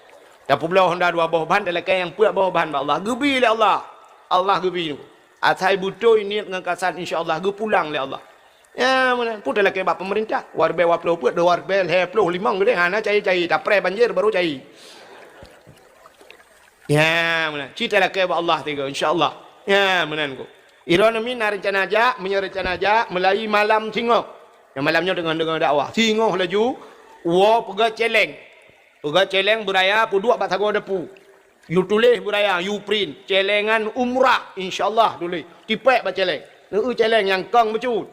Dah pula Honda dua bawah ban telekai yang puak bawah ban Allah. Gebi le Allah. Allah gebi. Atai butuh ini dengan kasat insya-Allah ge pulang le Allah. Ya mana pun telekai bab pemerintah. Warbe waplo puak do warbe he plo limang gede hana cai-cai tak pre banjir baru cai. Ya mana cita telekai Allah tiga insya-Allah. Ya mana ku. Irona min rencana aja, menyerencana aja melalui malam tengok. Yang malamnya dengan dakwah. Tengok laju, wa pegat celeng. Pegat celeng beraya puduk bat tago depu. You tulis beraya, you print celengan umrah insyaallah tulis. Tipek bat celeng. Celeng yang kong becut.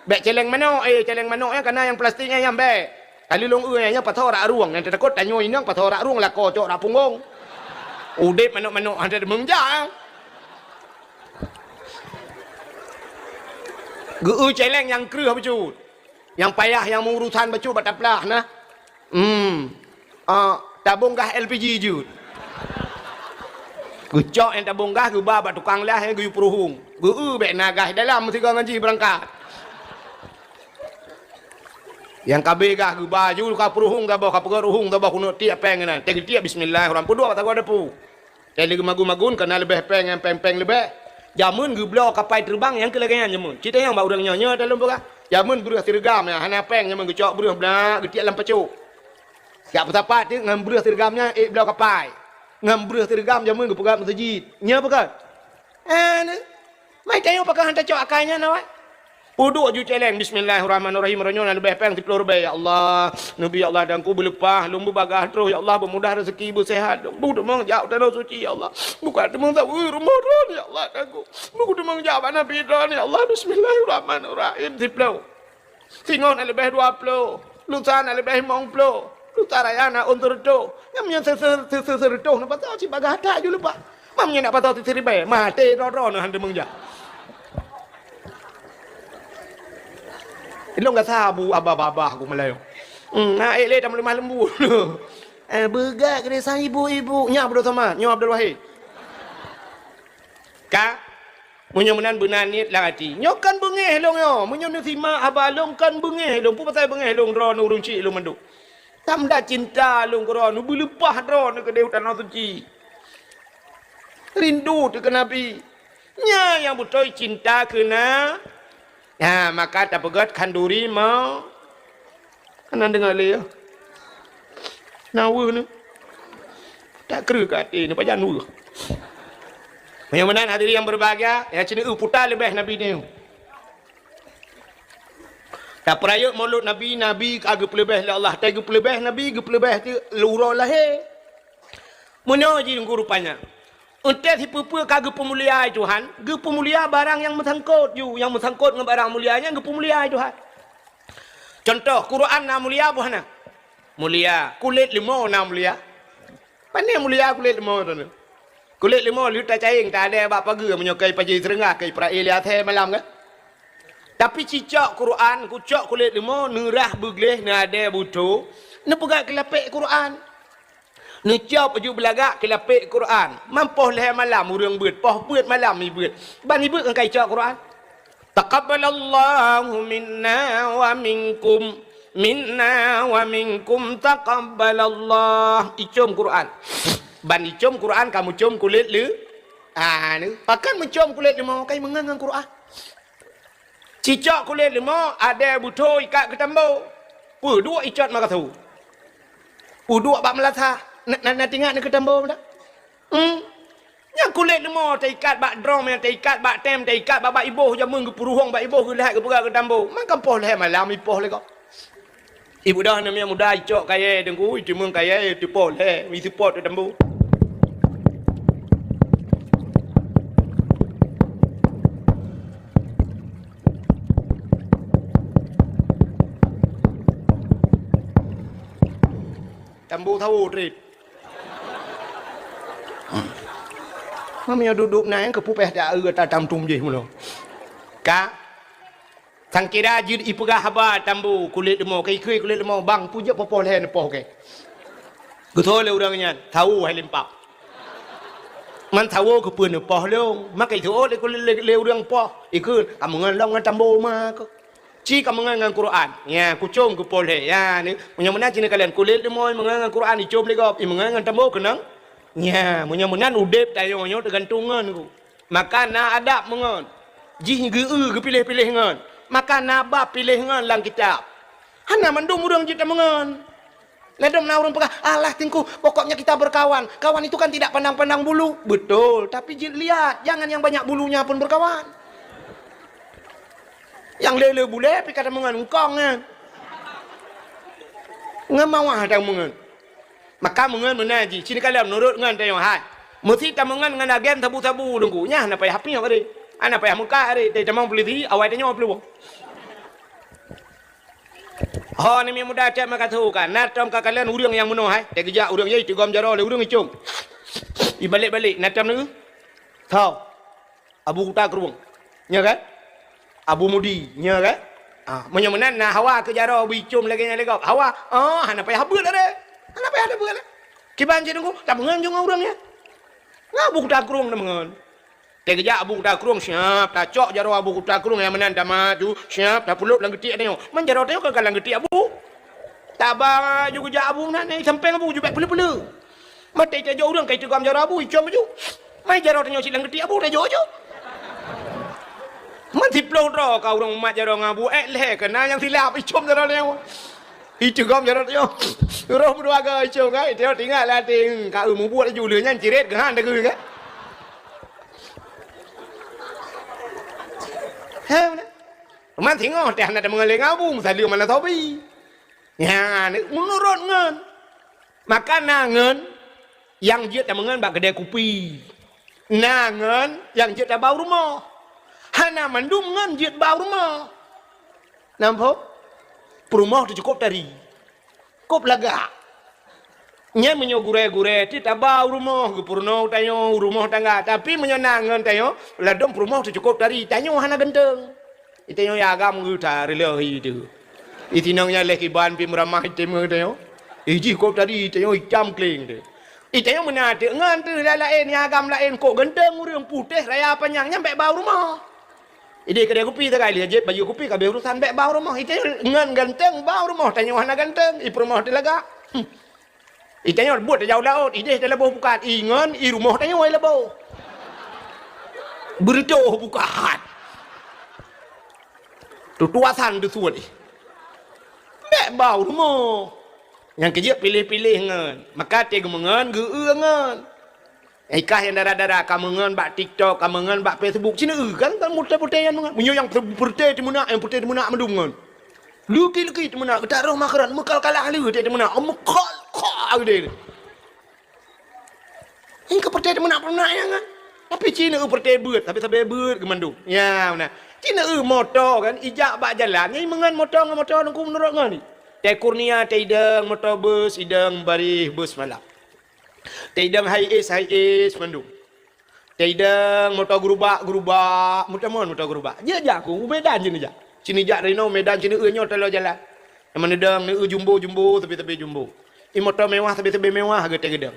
Bek celeng mana? Celeng mana ya karena yang plastiknya yang bek. Kali long nya patho rak ruang yang takut tanyo inang patho rak ruang la ko cok rak punggung. Udip manuk-manuk ada mengjang. Geu celeng yang kerah becut. Yang payah yang mengurusan becut bataplah nah. Tabung gas LPG jut. Gecok yang tabung gas ge ba tukang lah yang ge peruhung. Geu bek nagas dalam mesti kau ngaji berangkat. Yang kabe gas ge baju ka peruhung ka ba ka peruhung ka ba kuno tiap pengenan. Tegi tiap bismillahirrahmanirrahim. Pudua tak ada pu. Teli magun-magun kena lebih pengen peng-peng lebih. Jamun geblo kapal terbang yang kelegangan jamun. Cerita yang bau orang nyonya dalam belah. Jamun beruh tirgam ya, hana peng jamun gecok beruh blak getiak lam pecuk. Siap tapat dia ngam beruh tirgamnya belau kapal. Ngam beruh tirgam jamun gepegam masjid. Nya bekat. Mai tayo pakai hantar cok akanya nawai. Uduk ju celeng bismillahirrahmanirrahim ronyonya lebih peng 10 rupiah ya Allah. Nabi Allah dan ku berlepah lumbu bagah terus ya Allah bermudah rezeki bersehat. Bu demang jauh tanah suci ya Allah. Bukan demang tahu Ramadan ya Allah dan ku. Bu demang jauh Nabi dan ya Allah bismillahirrahmanirrahim 10. Singon lebih 20. Lutan lebih 50. Lutarayana untuk tu. Yang punya seser tu nak tahu si bagah tak ju lupa. Mamnya nak tahu tiri bae mati ro-ro nah demang jauh. Ilong gak sabu abah-abah aku Melayu. Nah, eleh dah lemah lembu. Begak kena sang ibu-ibu. Nya Abdul Samad, nya Abdul Wahid. Ka munyo-munan benanit lah hati. Nyo kan bengeh long yo. Munyo ni sima abah long kan bengeh long. Pu pasal bengeh long ron urung cik long manduk. Tamda cinta long ron belepah ron ke dewa tanah suci. Rindu tu ke Nabi. Nya yang betul cinta kena ya, maka tak pegat kanduri mau. Kanan dengar le ya. Nawa ni. Tak kera kat ni pajan nu. Menan hadirin yang berbahagia, yang cina putar lebih Nabi ni. Tak perayuk maulud Nabi, Nabi agak pelebih le Allah. Tak pelebih Nabi, pelebih tu lurah lahir. Mana je rupanya. Untuk tipe-tipe kagak pemuliaan Tuhan, ge pemulia barang yang mengsangkut you, yang mengsangkut dengan barang mulianya ge pemulia Tuhan. Contoh Quran na mulia apa hana? Mulia. Kulit limau na mulia. Pandai mulia kulit limau tu. Kulit limau lu tak caing tak ada apa pagi menyokai paji serengah kai pra elia the malam kan. Tapi cicak Quran, kucak kulit limau nurah begleh na ada buto, ne pegat kelapik Quran. Ne jauh paju belagak kelapik Quran. Mampoh leh malam urang beut, poh beut malam ni beut. Ban ni beut kan kai cak Quran. Taqabbalallahu minna wa minkum. Minna wa minkum taqabbalallah. Icum Quran. Ban icum Quran kamu cium kulit lu. Ni pakan mencium kulit limau kai mengengang Quran. Cicak kulit limau ada buto ikat ke tambo. Pu dua icat maka tahu. Pu dua bak melatah. Nak tinggal ni ke tambo dah. Yang kulit limau tak ikat bak drum yang tak ikat bak tem tak ikat bak iboh jamun ke puruhong bak iboh ke lihat ke pegang ke tambo. Maka poh leh malam ipoh le kau. Ibu dah namanya muda icok kaya dengku itu mung kaya itu poh leh mi support ke tambo. Tambo tahu trit. Mamanya duduk naik ke pupeh dah tak tamtum je mula. Ka sangkira jid ipegah haba tambu kulit lemau kai kulit lemau bang puja popol hen poh ke. Betul le urangnya tahu hai lempak. Man tahu ke pun poh long makai tu le kulit le urang poh ikut amungan long ngan tambu ma ko. Ci kamungan ngan Quran. Ya kucom ke pol he ya ni munya-munya cina kalian kulit lemau mengan Quran dicom le gop mengan tambu kenang. Ya, munya-munyan udep tayo tergantungan ku. Maka na adab mengon. Jih geu ke pilih-pilih ngon. Maka na bab pilih ngon lang kitab. Hana mandum urang kita mengon. Ledom na urang pegah, alah tingku, pokoknya kita berkawan. Kawan itu kan tidak pandang-pandang bulu. Betul, tapi lihat, jangan yang banyak bulunya pun berkawan. Yang lele bule pi kata mengon engkong kan. Ngamawah ada mengon. Maka mengan menaji sini kalian menurut ngan tayong hai mesti tamangan ngan agen tabu-tabu dengku nya na payah api ngari ana payah muka ari te tamang peliti awai tanyo pelu ho ni mi muda cak maka tu kan natom ka kalian urang yang meno hai te geja urang ye tigom jaro le urang icung i balik-balik natom nu tau abu ta keruang nya kan abu mudi nya kan menyemenan na hawa ke jaro bicum lagi nya legop hawa ana payah beut ada. Kenapa ada bukan? Kiban je nunggu, tak mengan juga orangnya. Ngabuk tak kerung dah mengan. Tegak abuk tak kerung siap, tak cok jaro abuk tak kerung yang menan dah maju, siap tak pulut lang getik tengok. Menjaro tengok ke lang getik abu. Tak ba juga jak abu nak ni sampai abu juga pelu-pelu. Mati tak jauh orang kai tegam jaro abu icom maju. Mai jaro tengok si lang getik abu dah jauh. Mati pelong ro kau orang mat jaro ngabu leh kena yang silap icom jaro tengok. Itu gom jarak yo. Roh berdua ke icung kan. Dia tinggal lah ting. Kau mau buat julenya ciret ke han degue kan. Heh. Man tengok teh nak mengaleng abung sali mana topi. Ya, menurut ngan. Maka nangan yang dia tak mengan bak kedai kopi. Nangan yang dia tak bau rumah. Hana mandum ngan dia bau rumah. Nampak? Perumah tu cukup dari kop laga nya menyo gure-gure ti tabau rumah ke purno tayo rumah tangga tapi menyenangan tayo ladom perumah tu cukup dari tayo hana genteng itayo ya agam guta relehi itu itinang nya leki ban pi meramah temu tayo iji kop dari tayo jam kling tu itayo menade ngan tu lain ya agam lain kok genteng urang putih raya panjang nyampe bau rumah. Ide kedai kopi tak kali aja baju kopi kabeh urusan bek bau rumah itu ngan ganteng bau rumah tanya mana ganteng i rumah telaga itanya buat jauh laut ide dalam bukan ingan i rumah tanya wai labo berdoh bukan tu tuasan tu suat bek bau rumah yang kerja pilih-pilih ngan maka tega mengan geu ngan Ikah yang darah-darah kamu ngan bak TikTok, kamu ngan bak Facebook, cina kan kan putih-putih yang ngan. Menyo yang putih di mana, yang putih di mana mendung ngan. Luki-luki di mana, kita roh makaran, mekal kalah lu di mana, mekal kau dia. Ini kepercayaan menak-menak yang kan. Tapi Cina pertai beut, tapi beut ke mandung. Ya, mana? Cina motor kan, ijak bak jalan. Ni mengan motor dengan motor nungku menurut ngau ni. Tei kurnia, tei idang motor bus, idang barih bus malam. Tei idang high ace mandung. Tei idang motor gerubak, motor gerubak. Dia jak aku, Medan je ni jak. Cina jak Reno, Medan Cina nyo telo jalan. Yang mana dang ni jumbo, tepi jumbo. Ini motor mewah, tepi mewah, harga tei gedang.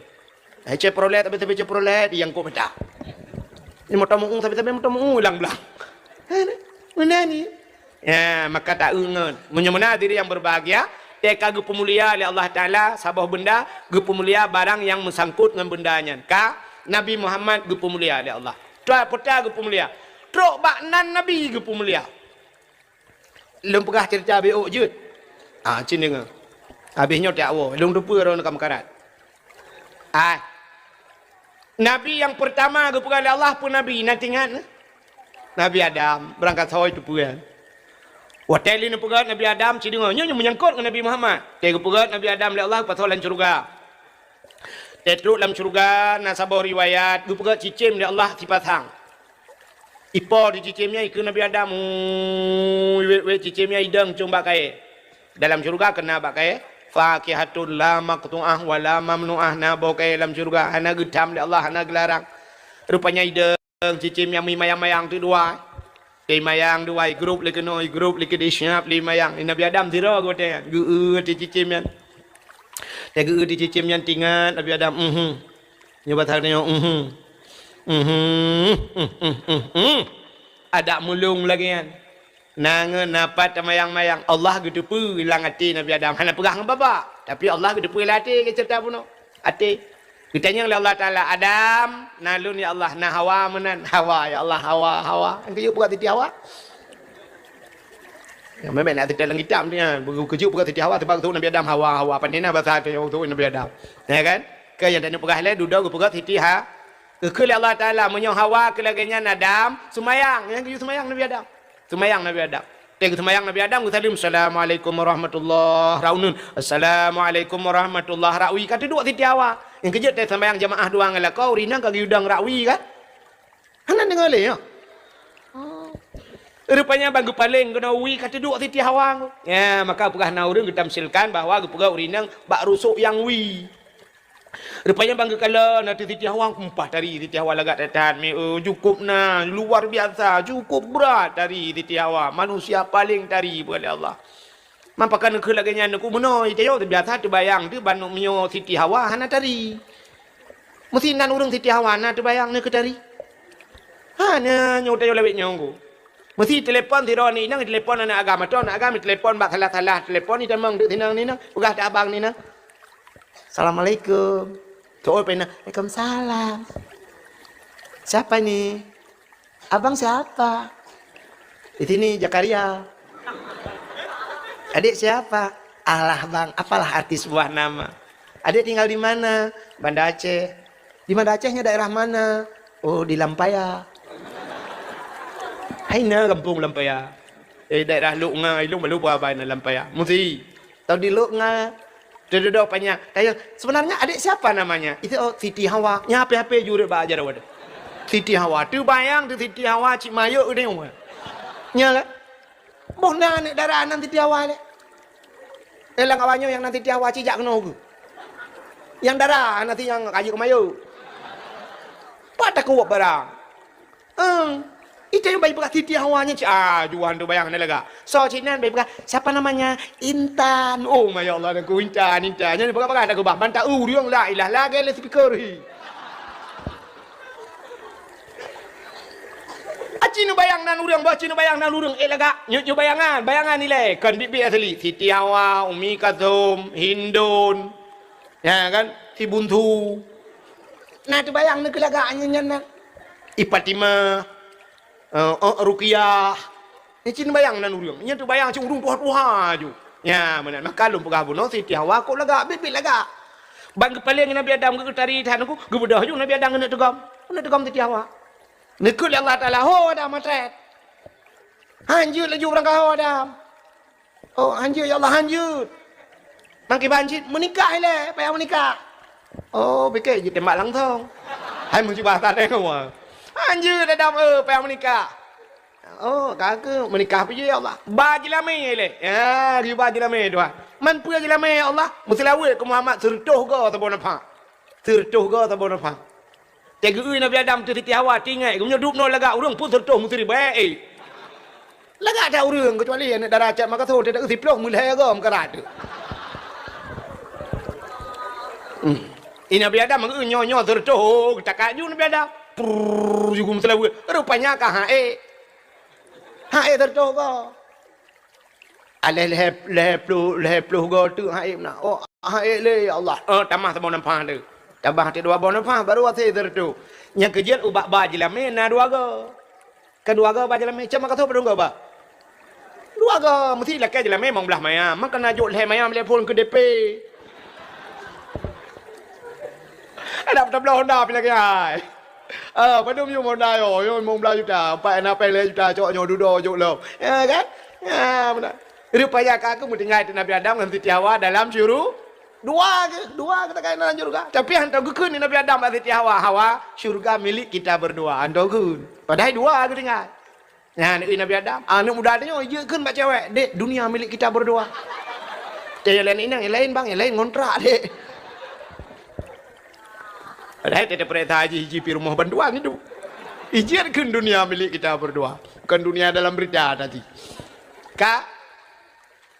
Chevrolet, tepi Chevrolet, yang kau petak. Ini motor muung, tepi motor muung, belang-belang. Mana ni? Ya, maka tak ingat. Menyemena diri yang berbahagia, teka gepu mulia oleh Allah Ta'ala, sabah benda, gepu mulia barang yang mesangkut dengan bendanya. Ka, Nabi Muhammad gepu mulia oleh Allah. Tuan peta gepu mulia. Truk baknan Nabi gepu mulia. Lung pegah cerita beok je. Cini dengar. Habisnya tak awal. Lung lupa orang nak mekarat. Nabi yang pertama gepu oleh Allah pun Nabi. Nanti ingat. Nabi Adam berangkat sawah itu puan. Hotel ini pegat Nabi Adam ciri dengarnya menyangkut dengan Nabi Muhammad. Dia pegat Nabi Adam oleh Allah pasal dalam syurga. Dia teruk dalam syurga nasabah riwayat. Dia pegat cicim oleh Allah dipasang. Ipo di cicimnya ikut Nabi Adam. Cicimnya hidang cuma bakai. Dalam syurga kena bakai. Fakihatun la maqtu'ah wa la mamnu'ah na bakai dalam syurga. Hana gedam oleh Allah, hana gelarang. Rupanya hidang cicim yang mayang-mayang tu dua. Di mayang dua grup lagi noi grup lagi di siap li mayang. Nabi Adam tira gote. Di cicim yang. Dia di cicim yang tinggal Nabi Adam. Nyoba tanya ada mulung lagi kan. Nangan napat mayang-mayang. Allah gitu pu hilang hati Nabi Adam. Hana pegang apa? Tapi Allah gitu pu hilang hati ke cerita puno. Hati. Ditanya oleh Allah Ta'ala, Adam, nalun ya Allah, nah Hawa menan, Hawa ya Allah, Hawa. Yang kejut buka titi Hawa. Yang memang nak titi dalam kitab ni, kejut buka titi Hawa, sebab tu Nabi Adam, Hawa. Pandina bahasa tu Nabi Adam. Ya kan? Ke yang tanya pegah lain, duduk buka titi ha. Ke Allah Ta'ala, menyong Hawa, ke laginya Adam, semayang. Yang kejut semayang Nabi Adam. Semayang Nabi Adam. Dia semayang Nabi Adam, kita salim, Assalamualaikum warahmatullahi raunun. Assalamualaikum warahmatullahi rawi. Kata dua titi Hawa. Yang kejut dia sembahyang jamaah dua ngala kau rina kaki udang rakwi kan? Hana dengar le ya. Rupanya bangku paling kena wi kata dua titi hawang. Ya, maka pegah naurun kita tamsilkan bahawa pegah urinang bak rusuk yang wi. Rupanya bangku kala nanti titi hawang kumpah dari titi hawa lagak tatan mi cukup na luar biasa, cukup berat dari titi hawa. Manusia paling dari oleh Allah. Mampakan ke lagi nya aku menoi tayo biasa terbayang tu banu mio Siti Hawa hana tari. Mesti nan urang Siti Hawa na terbayang ne ke tari. Hana nyo tayo lewet nyonggo. Mesti telefon tiro ni nang telefon anak agama telefon bak salah telefon ni tamang de tinang ni nang ugah ta abang ni nang. Assalamualaikum. Tuoi pena. Waalaikumsalam. Siapa ni? Abang siapa? Di sini Jakaria. Adik siapa? Alah bang, apalah arti sebuah nama. Adik tinggal di mana? Banda Aceh. Di Banda Acehnya daerah mana? Oh di Lampaya. Haina kampung Lampaya. Daerah Luk Nga, ilung balu apa na Lampaya. Mesti. Tahu di Luk Nga. Duduk banyak. Tanya, sebenarnya adik siapa namanya? Itu Siti Hawa. Nya apa-apa jure ba ajar awak. Siti Hawa. Tu bayang tu Siti Hawa cik mayu ni umur. Nya lah. Bona ni darah nanti tiawa ni. Elang kawannya yang nanti tiawa cijak kena ke. Yang darah nanti yang kayu kemayu. Pada kuat barang. Itu yang baik bekas tiawanya. Juan tu bayang ni lega. So Cina baik bekas. Siapa namanya? Intan. Oh ya Allah aku Intan. Ni bekas ada kubah. Bantah dia la ilah lagi le speaker hi. Cina bayang nan urang, baca Cina bayang nan urang. Lega, nyu bayangan ni le. Kan bibi asli. Siti Hawa, Umi Kathum, Hindun. Ya kan? Si Buntu. Nah tu bayang ni kelagaannya nyan. Ipatima, Ruqyah. Ni Cina bayang nan urang. Nya tu bayang cuma urang tuha ju. Ya, mana maka lum pegah buno Siti Hawa ko lega, bibi lega. Bang kepala Nabi Adam ke tari thanuku, gebedah ju Nabi Adam nak tegam Siti Hawa. Nikul Allah Ta'ala, ho Adam matret. Hanjut laju orang kau Adam. Oh, hanjut ya Allah, hanjut. Mangki banjit, menikah le, payah menikah. Oh, fikir je tembak langsung. Hai mesti bahasa tengok. Anjir dadam payah menikah. Oh, kagak menikah apa je ya Allah. Bajilah mai le. Ya, dia bajilah mai tu. Man punya jilah mai ya Allah. Mesti lawe ke Muhammad sertuh go tabon apa. Sertuh go tabon apa. Tega Nabi Adam tu ti Hawa tingai ku nyodup no laga urang pun sertuh mesti baik. Laga ada urang kecuali anak darajat maka tu tidak siplok mulai go makarat. Ini Nabi Adam nyo sertuh cakap ju Nabi Adam. Prrr juga mesti lawe. Rupanya kah hai terco go ale leh go tu hai na oh hai le ya Allah tamah sabon nampak tu tabah ti dua bon nampak baru ate terco nya kejian ubak bajilah me na dua go kedua go bajilah me cuma kata berung go ba dua go mesti lah ke jilah me mong belah maya mak kena jok leh maya le pun ke DP ada belah Honda pilih ke hai padahal you mau dah yo mau belah juta, pak nak pilih juta, cok nyo dudo jok lo, ya kan? Ya benar. Rupanya aku mendengar itu Nabi Adam dan Siti Hawa dalam syurga dua kita kena dalam syurga. Tapi hantar gukun Nabi Adam dan Siti Hawa syurga milik kita berdua, hantar gukun. Padahal dua aku dengar. Nah Nabi Adam, anak muda dia je kun pak cewek, dek dunia milik kita berdua. Yang lain ini, yang lain bang, yang lain ngontrak dek. Padahal tidak perintah haji hiji pi rumah banduan itu. Izinkan dunia milik kita berdua. Bukan dunia dalam berita tadi. Kak,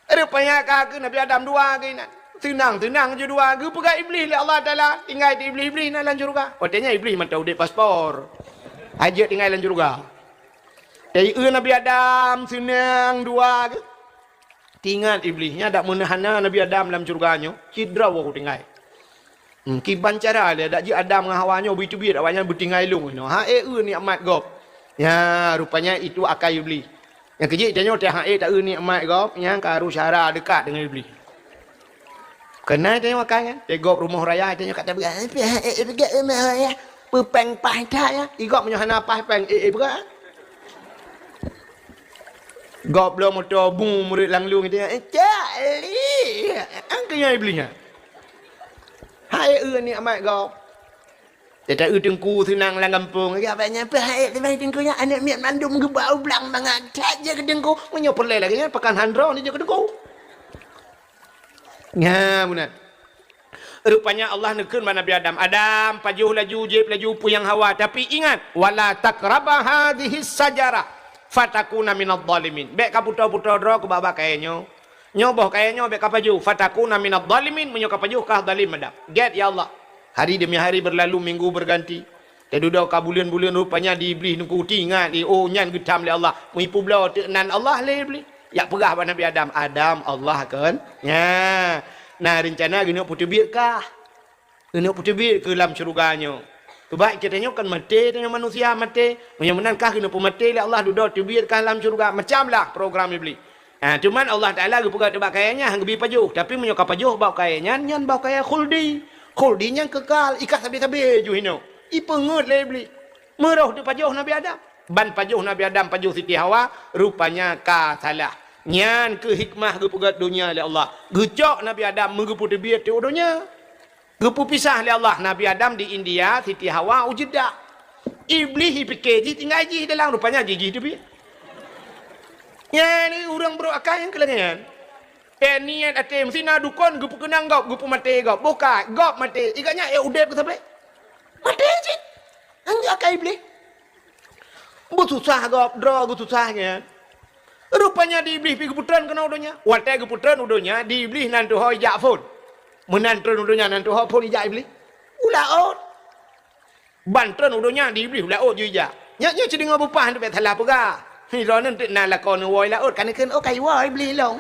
rupanya kak Nabi Adam dua kena. Tenang je dua. Gu pegang iblis lah Allah Ta'ala. Tinggal di iblis nak lanjut juga. Katanya iblis mata udah paspor. Haji tinggal lanjut juga. Dari Nabi Adam senang dua ke. Tinggal iblisnya tak menahan Nabi Adam dalam surganya. Cidra aku tinggal. Kiban cara dia dak ji Adam dengan Hawanya bit-bit awaknya bertinggai lung no. Ni amat gop. Ya rupanya itu akal iblis. Yang kejik tanya teh ni amat gop yang karu syara dekat dengan iblis. Kena tanya makan kan. Dia gop rumah raya tanya kat dia dekat rumah ya. Pepeng pah dah ya. Igop menyohana pah peng berat. Gop lo motor bung murid langlung dia. Cali. Angkanya iblisnya. Hai ni amat kau. Dia tak tengku senang lang kampung. Agaknya apa hai tempat tengkunya anak miat mandum gebau belang mangkat je ke tengku. Menyo perle lagi kan pakan handro ni je ke tengku. Ya benar. Rupanya Allah nekun Nabi Adam. Adam pajuh laju jib laju puyang Hawa tapi ingat wala taqraba hadhihi sajarah fatakuna minadh dhalimin. Bek ka putra-putra dro ke baba kayaknya. Nyoboh kayaknya bek kapaju fatakuna minadh dhalimin menyo kapaju kah zalim madap. Get ya Allah. Hari demi hari berlalu minggu berganti. Dia duduk ka bulan-bulan rupanya di iblis nunggu tingat di nyan getam le Allah. Mipu blau tenan Allah le iblis. Ya perah pada Nabi Adam. Adam Allah kan. Ya. Nah rencana gini putih bir kah? Gini putih bir ke dalam syurganya. Tu baik katanya kan mati dengan manusia mati. Menyamankah gini pun mati le Allah duduk tibir kah dalam syurga. Macamlah program iblis. Cuman Allah Ta'ala buka tebak kayanya hang gebi pajuh tapi menyokap pajuh bau kayanya nyan bau kaya khuldi nya kekal ikat sabi-sabi ju hino ipengut le beli merah tu pajuh Nabi Adam ban pajuh Nabi Adam pajuh Siti Hawa rupanya ka salah nyan ke hikmah gepugat dunia le Allah gecok Nabi Adam menggepu tebiat tu dunia gepu pisah le Allah Nabi Adam di India Siti Hawa ujedak iblis fikir ji tinggal ji dalam rupanya ji tebiat. Ya ni orang berakal yang kelengan. Niat atem sina dukun gupu kenang gop gupu mati gop. Buka gop mati. Igaknya udep ke sampai. Mati je. Anggap akal iblis. Butusah gop draw butusahnya. Rupanya di iblis pi geputran kena udonya. Watai geputran udonya di iblis nantu hoi jak phone. Menantun udonya nantu hoi phone ijak iblis. Ulaot. Bantran udonya di iblis ulaot ju ijak. Nya ceding ngobupah tu bet salah pegah. Ni ronan tu nak lakon woi laut kan kan okay woi beli long.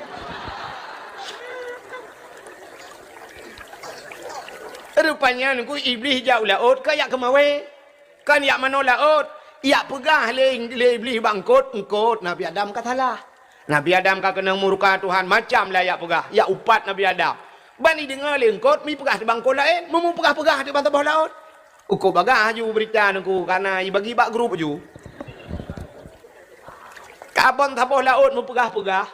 Rupanya nunggu iblis jauh laut kayak kemawe. Kan yak mana laut? Yak pegah le iblis bangkut engkut Nabi Adam katalah. Nabi Adam ka kena murka Tuhan macam lah yak pegah. Yak upat Nabi Adam. Bani dengar le engkut mi pegah di bangkut lain, memu pegah-pegah di bawah laut. Uko bagah ju berita nunggu karena bagi bak grup ju. Abang tapoh laut mu pegah-pegah.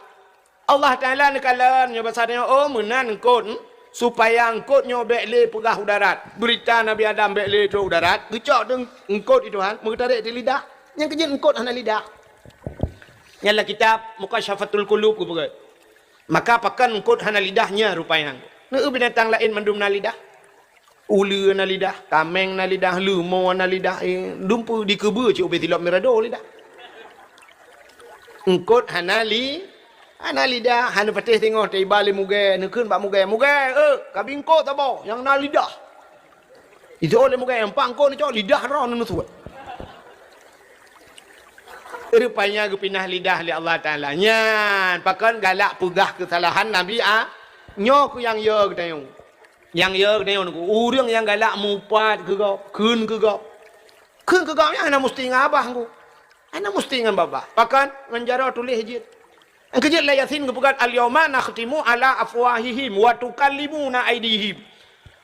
Allah Ta'ala nekalan nya basarnya oh menan engkut supaya engkau nyobek le pegah udarat. Berita Nabi Adam bek le tu udarat, gecok deng engkau di Tuhan, mengetarik di lidah. Yang kejut engkau hana lidah. Nyala kitab Mukasyafatul Qulub ku begat. Maka pakan engkau hana lidahnya rupanya. Neu binatang lain mendum na lidah. Ulu na lidah, tameng na lidah, lumau na lidah, dumpu di kebu cik ubi tilap mirado lidah. Engkau hana lidah, hana patih tengok tiba le mugai, nekun bak mugai, kabin kau tabo yang na lidah. Itu oleh mugai empang kau ni cok lidah roh nu tu. Rupanya pinah lidah li Allah Taala. Nyan pakan galak pegah kesalahan Nabi nyo ku yang ye ketayung. Yang ye ketayung ku urang yang galak mupat ke kau, keun ke kau. Keun ke kau yang ana mesti ngabah ku. Ana mesti ngan babah. Pakan menjara tulis je. Ang kejut la yasin kepukat al-yauma nakhtimu ala afwahihim wa tukallimuna aydihim.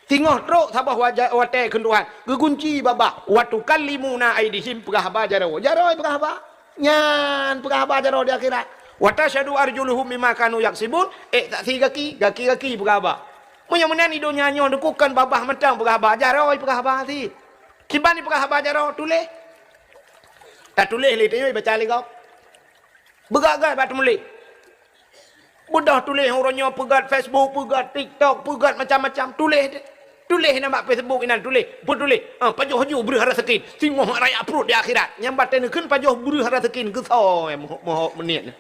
Tengok teruk sabah wajah watai kenduan. Gegunci babah wa tukallimuna aydihim pegah ba jaro. Jaro pegah ba. Nyan pegah ba jaro di akhirat. Wa tashadu arjuluhum mimma kanu yaksibun. Tak si kaki pegah ba. Munya menan idonya nyo dekukan babah metang pegah ba jaro pegah ba si. Kiban ni pegah ba jaro tulis. Tak tulis le tengok baca le kau. Begagai bat mulik. Mudah tulis orangnya pegat Facebook, pegat TikTok, pegat macam-macam tulis nama Facebook ini tulis. Pun tulis. Pajoh haju beri hara sekin. Singoh raya perut di akhirat. Nyambat tenekeun pajoh beri hara sekin ke so moh menit.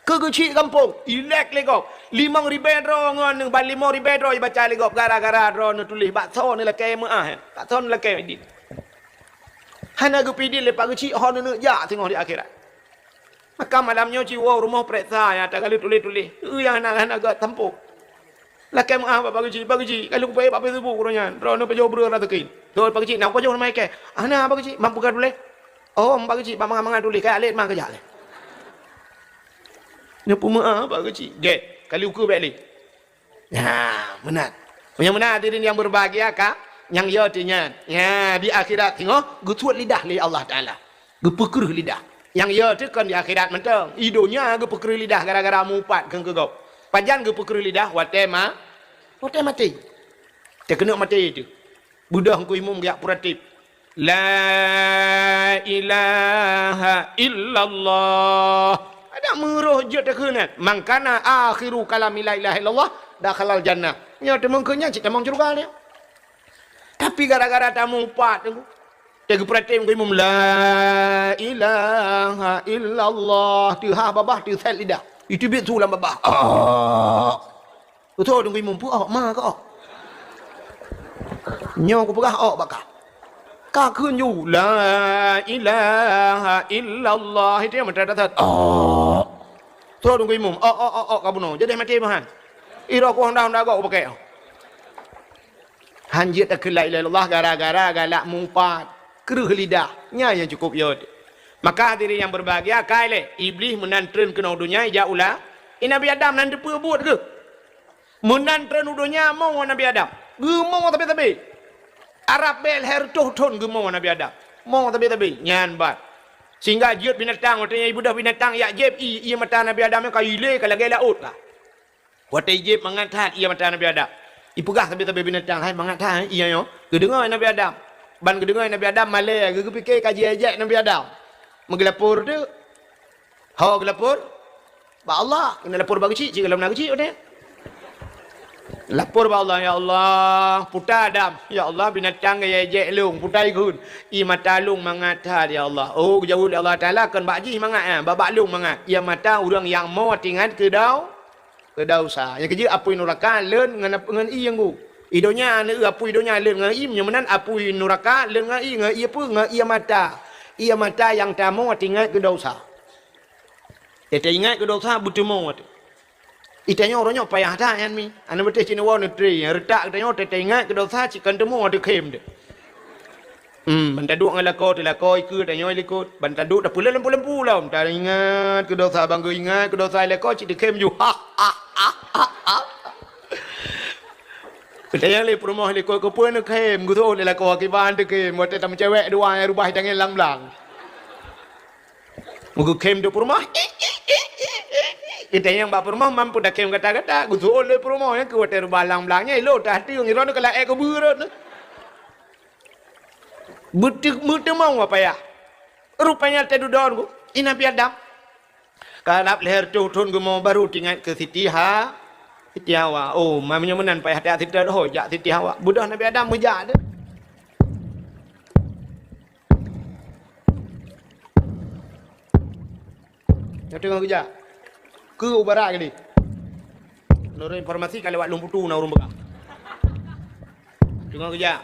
Ke kecil kampung, ilek le kau. 5,000 ro ngon ban 5,000 ro baca le kau gara-gara ro nu tulis bakso ni la ke meah. Bakso ni la ke di. Hana gu pidi le pak kecil hon nu ya singoh di akhirat. Maka malamnya jiwa rumah periksa ya tak kali tulis-tulis. Yang nak agak tempuk. Lakai maaf Pak Haji, kalau baik Pak Facebook kurangnya. Rono pejoh beri rata kain. Tu Pak Haji, nak pejoh nama ke? Ana Pak Haji, mampu kan tulis? Oh Pak Haji, mangan tulis kai alit mang kerja le. Nyapu maaf Pak Haji. Get, kali ukur baik le. Nah, benar. Yang benar hadirin yang berbahagia kah? Yang ya tinya. Ya, di akhirat tengok, gutuat lidah li Allah Taala. Gepeker lidah. Yang ya tu kan di akhirat mentang. Idonya ge pekeri lidah gara-gara mupat kan ke kau. Panjang ge pekeri lidah wate mati. Dia kena mati itu. Budak ku imum giak puratif. La ilaha illallah. Ada meroh je tak kena. Mangkana akhiru kalami la ilaha illallah dakhalal jannah. Nya temong kenya cik temong curga dia. Tapi gara-gara tamu mupat tu. Dia peratim ku imam la ilaha illallah tiha babah ti sel lidah itu bit sulam babah betul dong imam pu ma ka nyo ku pegah bakal ka keun yu la ilaha illallah itu yang mendadak betul dong imam ka buno jadi mati bahan ira ku honda go pakai hanjit tak la ilaha illallah gara-gara galak mumpat keruh lidahnya yang cukup yod. Maka hadirin yang berbahagia kaile iblis menantren kena dunia ja ula. Nabi Adam nan depu buat ke? Menantren dunia mau Nabi Adam. Gemau tapi. Arab bel her ton gemau Nabi Adam. Mau tapi nyan bat. Sehingga jiut binatang watanya ibu dah binatang ya jeb ia mata Nabi Adam yang kaile kalau gaya laut lah. Watai jeb mangathat ia mata Nabi Adam. Ipegah tapi binatang hai mangathat ia yo. Kedengar Nabi Adam. Ban kedengar Nabi Adam malai ke fikir kaji ajak Nabi Adam. Menggelapur tu. Hawa gelapur. Ba Allah, kena lapor bagi cik kalau nak cik ni. Lapor ba Allah ya Allah, puta Adam. Ya Allah binatang gaya ajak lung putai kun. I mata lung mangata ya Allah. Oh jauh Allah Taala kan baji mangat babak lung mangat. Ya mata orang yang mau tinggal ke dausa. Yang kerja apa neraka len dengan i yang gu. Idonya ne apui idonya len ngai menyemenan apui neraka len ngai apa ngai ia mata yang tamu tinggal ke dosa. Dia ingat ke dosa butuh mau. Itanya orangnya payah dah kan mi. Anu betul cina wan negeri retak katanya dia ingat ke dosa cikan temu ada kem dia. Bantaduk ngalako ikut tanya ikut. Bantaduk dah pulang lah. Tak ingat ke dosa bangga ingat ke dosa lako cik kem ju. Katanya le rumah le ko pun kem gutu le la ko ki ban te kem mo te tam cewek dua yang rubah tangan lang-lang. Mugu kem tu rumah. Kita yang bapa rumah mampu dah kem kata-kata, gusu oleh rumah yang kuat balang belangnya, ilo tahti yang iron kalau ek berut. Betul mau apa ya? Rupanya tedu daun ku, ina biadam. Kalap leher tu tun ku mau baru tinggal ke Siti Hawa. Oh, mamanya menan payah hati-hati dah hojak Siti Hawa. Budak Nabi Adam mujak dah. Ya tengok kerja. Ke ubara ke ni. Loro informasi kalau lewat lumputu na urung bekak. Tengok kerja.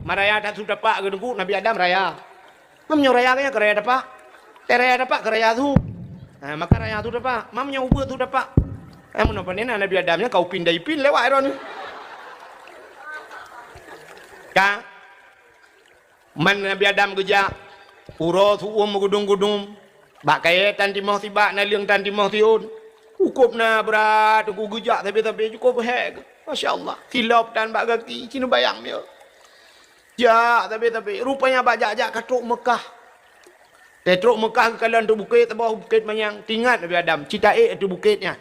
Maraya tak sudah pak ke nunggu Nabi Adam raya. Mamnya raya ke raya dapat. Raya dapat ke raya tu. Nah, maka raya tu dapat. Mamnya ubah tu dapat. Mun apa ni Nabi Adamnya kau pindah ipin lewat ron. Ka. Man Nabi Adam kerja. Uro tu gudung-gudung. Bak kaya tan timah tibak na liang tan timah tiun. Cukup na berat aku gejak tapi cukup hek. Masya-Allah. Tilap dan bak kaki cina bayang dia. Ja tapi rupanya bak jak katruk Mekah. Katruk Mekah ke kalan tu bukit bawah bukit manyang tingat Nabi Adam cita tu bukitnya.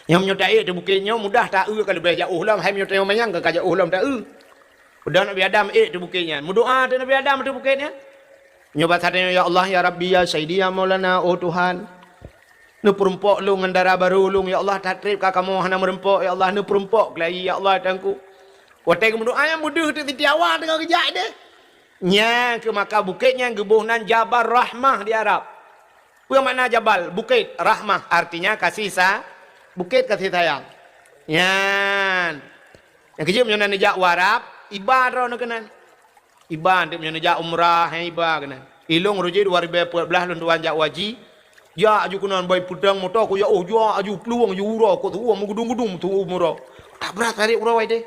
Yang menyertai tu bukitnya mudah tak kalau boleh jauh lah hai menyertai manyang ke jauh lah tak udah Nabi Adam tu bukitnya. Berdoa tu Nabi Adam tu bukitnya. Nyoba sadanya ya Allah ya Rabbi ya Sayyidi ya Maulana oh Tuhan. Nu perumpok lu ngendara baru lu ya Allah tatrib ka kamu hana merempok ya Allah nu perumpok lagi ya Allah tangku. Watai ke doa yang mudah tu titiawan dengan kejak dia. Nya ke maka bukitnya gebuhnan Jabal Rahmah di Arab. Apa makna Jabal? Bukit Rahmah artinya kasih bukit kasih sayang. Yan. Yang kecil menyonan nejak warap ibadah nak kenan. Iban dia menyonan umrah yang iba kenan. Ilung ruji 2014 lun tuan jak waji. Ya aju kenan bayi pedang motor ku ya oh ya aju peluang aju urah ku tu mu gudung-gudung tu umrah. Tak berat tarik urah wai deh.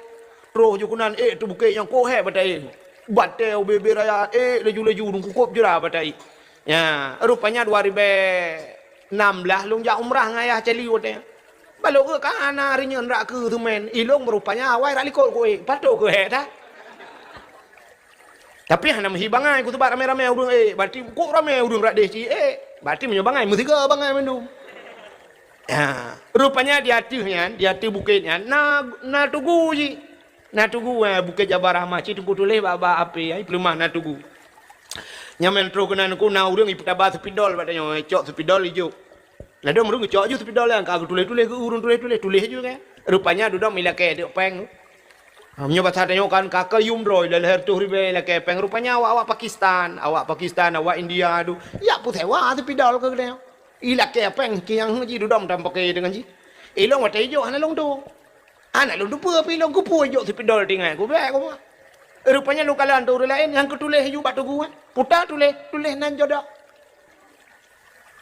Roh aju kenan tu bukit yang kohek batai. Batai bebe raya laju-laju dung kukup jera batai. Ya, rupanya 2016 lung jak umrah ngayah celi watai. Balu ke kana rinyan rak ke tu men. Ilung rupanya awai rak likot ku patok ke hek dah. Tapi hana menghibangai ku tu bat ramai-ramai urang berarti kok ramai urang rak deh ci berarti menyobangai mesti ke bangai mendum. Ya, rupanya dia tu bukitnya na tugu ji. Na tugu bukit Jabal Rahmah ci tunggu tulis baba api ai pelumah na tugu. Nyamen tro kena ku na urang ipu tabah sepidol batanya cok sepidol ijo. Nah dia merung cok ju sepidol yang kagak tulis-tulis ke urang tulis ju kan. Rupanya duduk milake dek peng. Hamnya bahasa tanya kan kakak yumroi leher tu ribe lake peng rupanya awak Pakistan, awak India tu. Ya putih wah sepidol ke dia. Ilake peng kiang ji duduk tam pakai dengan ji. Ilong wat ijo ana long tu. Anak lu dupa pilong ku pujuk sepidol tinggal ku baik ku. Rupanya lu kalan tu lain yang ketulis ju batu gua. Putar tulis nan jodoh.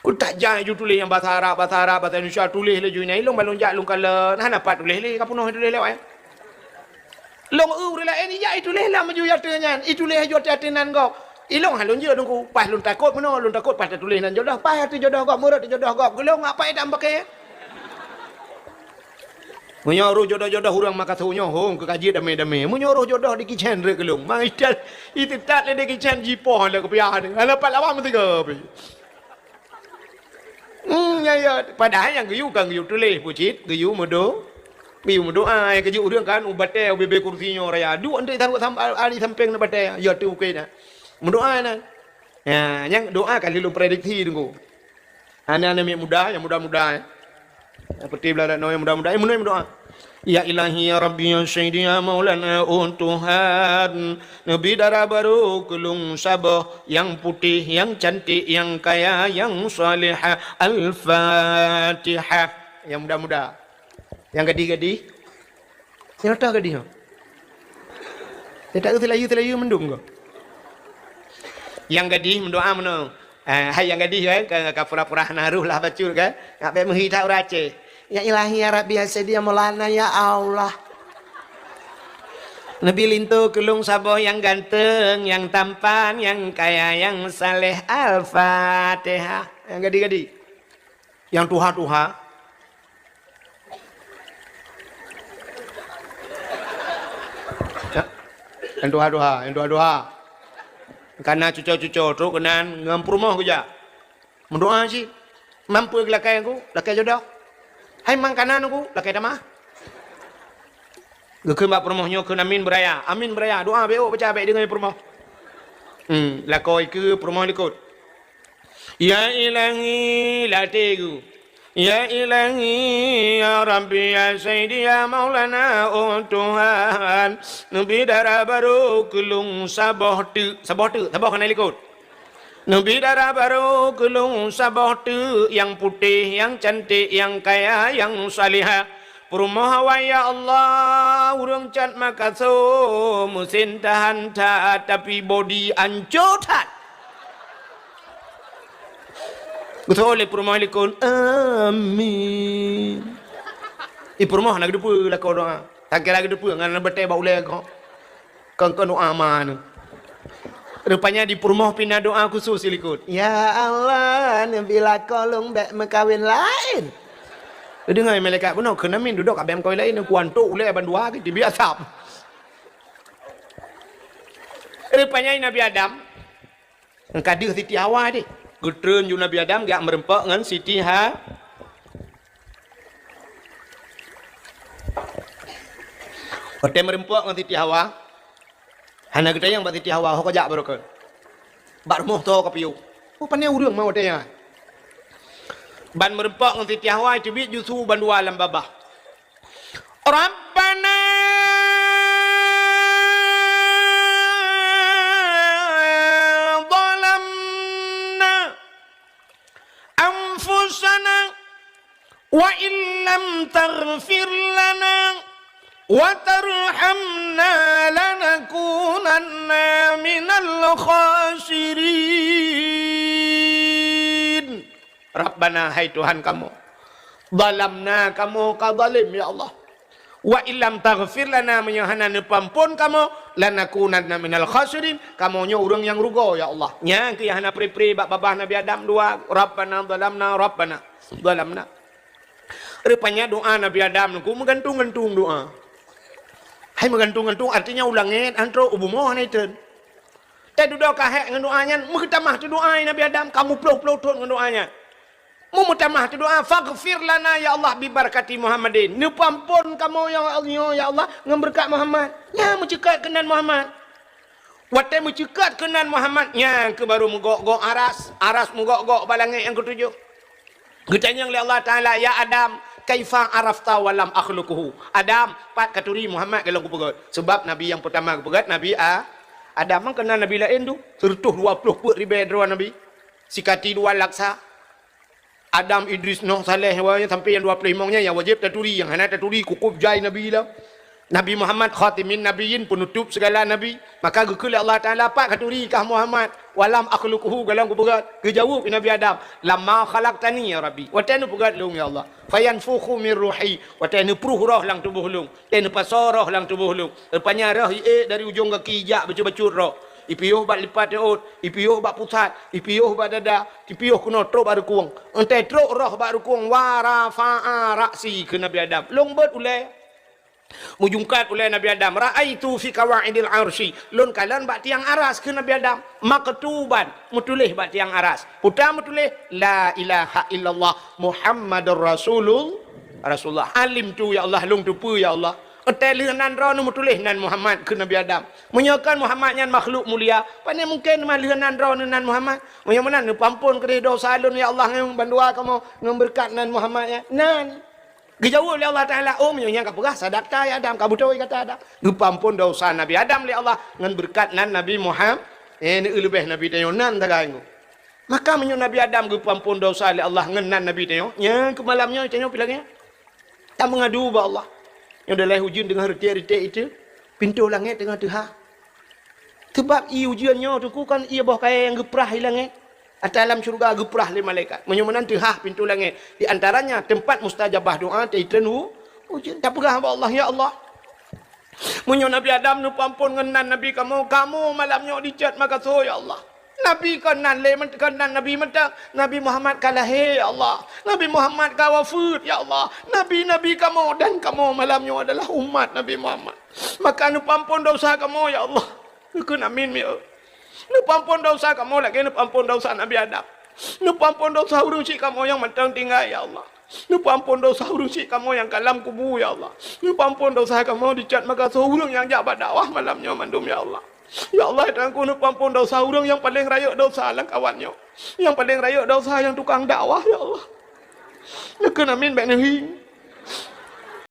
Ku tak jai ju tulis yang bahasa Arab, bahasa Indonesia tulis le ju ni long balong jak long kalan. Nah dapat tulis le kapunoh tulis lewat. Long lain ya itu tulis lah maju ya tenyan. Itu tulis ju tatinan kau. Ilong halun je dongku pas lun takut meno lun takut pas tulis nan jodoh. Pas tu jodoh kau murid jodoh kau. Gelong apa dak pakai. Menyuruh jodoh-jodoh orang maka tahunya hong ke kaji damai-damai. Menyuruh jodoh di kitchen rek kelung. Mang itu tak le di kitchen jipoh le ke piah ni. Halapat lawan mesti ke. Ya padahal yang geyu kan geyu tulis pucit, geyu modo. Geyu modo ai geyu urang kan ubate bebe kursinya raya. Du ande taruh ali samping na bate. Ya tu okey dah. Mendoa na. Ya, yang doa kan lu prediksi tunggu. Anak-anak muda yang muda-muda seperti beladak yang muda-muda mulai berdoa. Ya ilahi ya Rabbi ya Sayyidi ya Maulana Tuhan. Nabi darah baru kelung sabah yang putih, yang cantik, yang kaya, yang salihah. Al-Fatihah. Yang muda-muda. Yang gadis-gadis. Yang tak gadis. Dia tak telayu mendung ke? Yang gadis mendoa mana? Hai yang gadis kan pura-pura naruh lah bacul kan. Nak baik menghitau race. Ya ilahi ya Rabbi ya Sayyidi ya Maulana ya Allah. Nabi lintu kelung saboh yang ganteng, yang tampan, yang kaya, yang saleh. Al-Fatihah. Yang gadis-gadis. Yang tuha-tuha. Yang tuha-tuha. Karena cucu-cucu tu kenan ngam rumah kerja. Mendoa sih. Mampu lakai aku, lakai jodoh. Hai makanan aku, lakai tamah. Gekeun bak perumohnya keun amin beraya. Amin beraya. Doa beo baca baik dengan perumoh. Lakoi ke perumoh likut. Ya ilahi latiku. Ya ilahi ya Rabbi ya Sayyidi ya Maulana oh Tuhan. Nabi darah baru kelung saboh tu. Saboh kan likut. Nabi darah baru kelung saboh tu. Yang putih, yang cantik, yang kaya, yang salihah. Perumaha ya Allah urang cat makaso musin tahan taat tapi body ancotat. Betul le perumaha likun amin. Perumaha nak depu lah kau doa. Tak kira lagi depu ngan bete bau le kau. Kau doa mana? Rupanya di perumaha pindah doa khusus likun. Ya Allah bila kolong bek mekawin lain. Dengar malaikat pun nak kena min duduk kat bem kau lain kuan tu le bandua ke biasa. Rupanya Nabi Adam ngkadir Siti Hawa dia. Gutreun ju Nabi Adam gak merempak dengan Siti Ha. Kote merempak dengan Siti Hawa. Hana kita yang buat Siti Hawa ho kajak baru ke. Bak rumah tu ka piu. Oh pandai urang mau dia. Ban merempak dengan Siti Hawa itu bit justru bandua alam babah. Rabbana zalamna anfusana wa illam taghfir lana wa tarhamna lanakunanna minal khasirin. Rabbana hai Tuhan kamu. Zalamna kamu ka zalim ya Allah. Wa illam taghfir lana menyahana nepampun kamu lanakunanna minal khasirin. Kamu nya urang yang rugo ya Allah. Nya ke hana pri-pri bak babah Nabi Adam dua. Rabbana zalamna. Rupanya doa Nabi Adam ku menggantung-gantung doa. Hai menggantung-gantung artinya ulangin antro ubumoh naiten. Teh duduk kahek dengan doanya, mengtamah tu doa Nabi Adam, kamu peluk-peluk dengan doanya. Mu mutamah tu doa, faghfir lana ya Allah bi barakati Muhammadin. Ni pampun kamu ya Allah dengan berkat Muhammad. Ya mencekat kenan Muhammad. Watai mencekat kenan Muhammad. Ya ke baru menggok-gok aras menggok-gok balangit yang ketujuh. Ketanya oleh Allah Taala, ya Adam, kaifa arafta walam akhluquhu. Adam, pat katuri Muhammad kalau ku pegat. Sebab nabi yang pertama ku pegat nabi Adam mang kenal nabi lain tu. Sertuh 20 put ribe dua nabi. Sikati 2 laksa. Adam, Idris, Nuh, Saleh sampai yang 25-nya yang wajib taturi, yang hana taturi kukup jai nabi lah. Nabi Muhammad khatimin nabiyyin, penutup segala nabi. Maka gekul Allah Taala pak katuri kah Muhammad walam akhluquhu galang ku pegat. Kejawab Nabi Adam, lamma khalaqtani ya Rabbi. Wa tanu pegat lung ya Allah. Fayanfukhu min ruhi. Wa tanu pruh roh lang tubuh lung. Tanu pasoroh lang tubuh lung. Rupanya roh dari ujung kaki jak becut-becut roh. Ipiuh bat lipat deut, ipiuh bat pusat, ipiuh bat dada, ipiuh kena truk baru kuang. Entai truk roh baru kuang warafa'a raksi ke Nabi Adam. Long bet ulai. Mujungkat oleh Nabi Adam, raaitu fi kawaidil arsy. Lon kalan bak tiang aras ke Nabi Adam. Maktuban, mutulih bak tiang aras. Putar mutulih la ilaha illallah Muhammadur Rasulullah. Alim tu ya Allah, long tu pu ya Allah. Entai leunan ro nu mutulih nan Muhammad ke Nabi Adam. Menyakan Muhammad nyan makhluk mulia. Pane mungkin mah leunan ro nan Muhammad. Menyaman nu pampun ke dosa lun ya Allah yang bandua kamu ngemberkat nan Muhammad ya. Nan dijawab oleh Allah Ta'ala, oh menyang kapurah sadaqah ya Adam, kabutoi kata Adam. Gepampun dosa Nabi Adam oleh Allah dengan berkat nan Nabi Muhammad. Ini lebih Nabi tayo nan tagaingo. Maka menyang Nabi Adam gepampun dosa oleh Allah dengan nan Nabi tayo. Nya ke malamnya tayo bilangnya. Tak mengadu ba Allah. Yang dah hujan dengan retik-retik itu, pintu langit dengan Tuhan. Sebab i ujiannya tu kan ia bah kaya yang geprah di langit. Atau alam syurga geprah le malaikat. Menyumanan Tuhan pintu langit. Di antaranya tempat mustajabah doa taitanu ujian. Tak pegah Allah ya Allah. Munyo Nabi Adam nu pampun ngenan Nabi kamu malamnya dicat maka so ya Allah. Nabi kanan le kanan Nabi mentak Nabi Muhammad kalah he ya Allah. Nabi Muhammad kawafut ya Allah. Nabi kamu dan kamu malamnya adalah umat Nabi Muhammad. Maka nu pampun dosa kamu ya Allah. Ku amin ya. Nu pampun dosa kamu lagi nu pampun dosa Nabi Adam. Nu ampun dosa urang si kamu yang mentang tinggal ya Allah. Nu ampun dosa urang si kamu yang kalam kubur ya Allah. Nu ampun dosa kamu dicat maka seorang yang jabat dakwah malamnya mandum ya Allah. Ya Allah tangku nu ampun dosa urang yang paling raya dosa lang kawannya. Yang paling raya dosa yang tukang dakwah ya Allah. Nak amin baik nahi.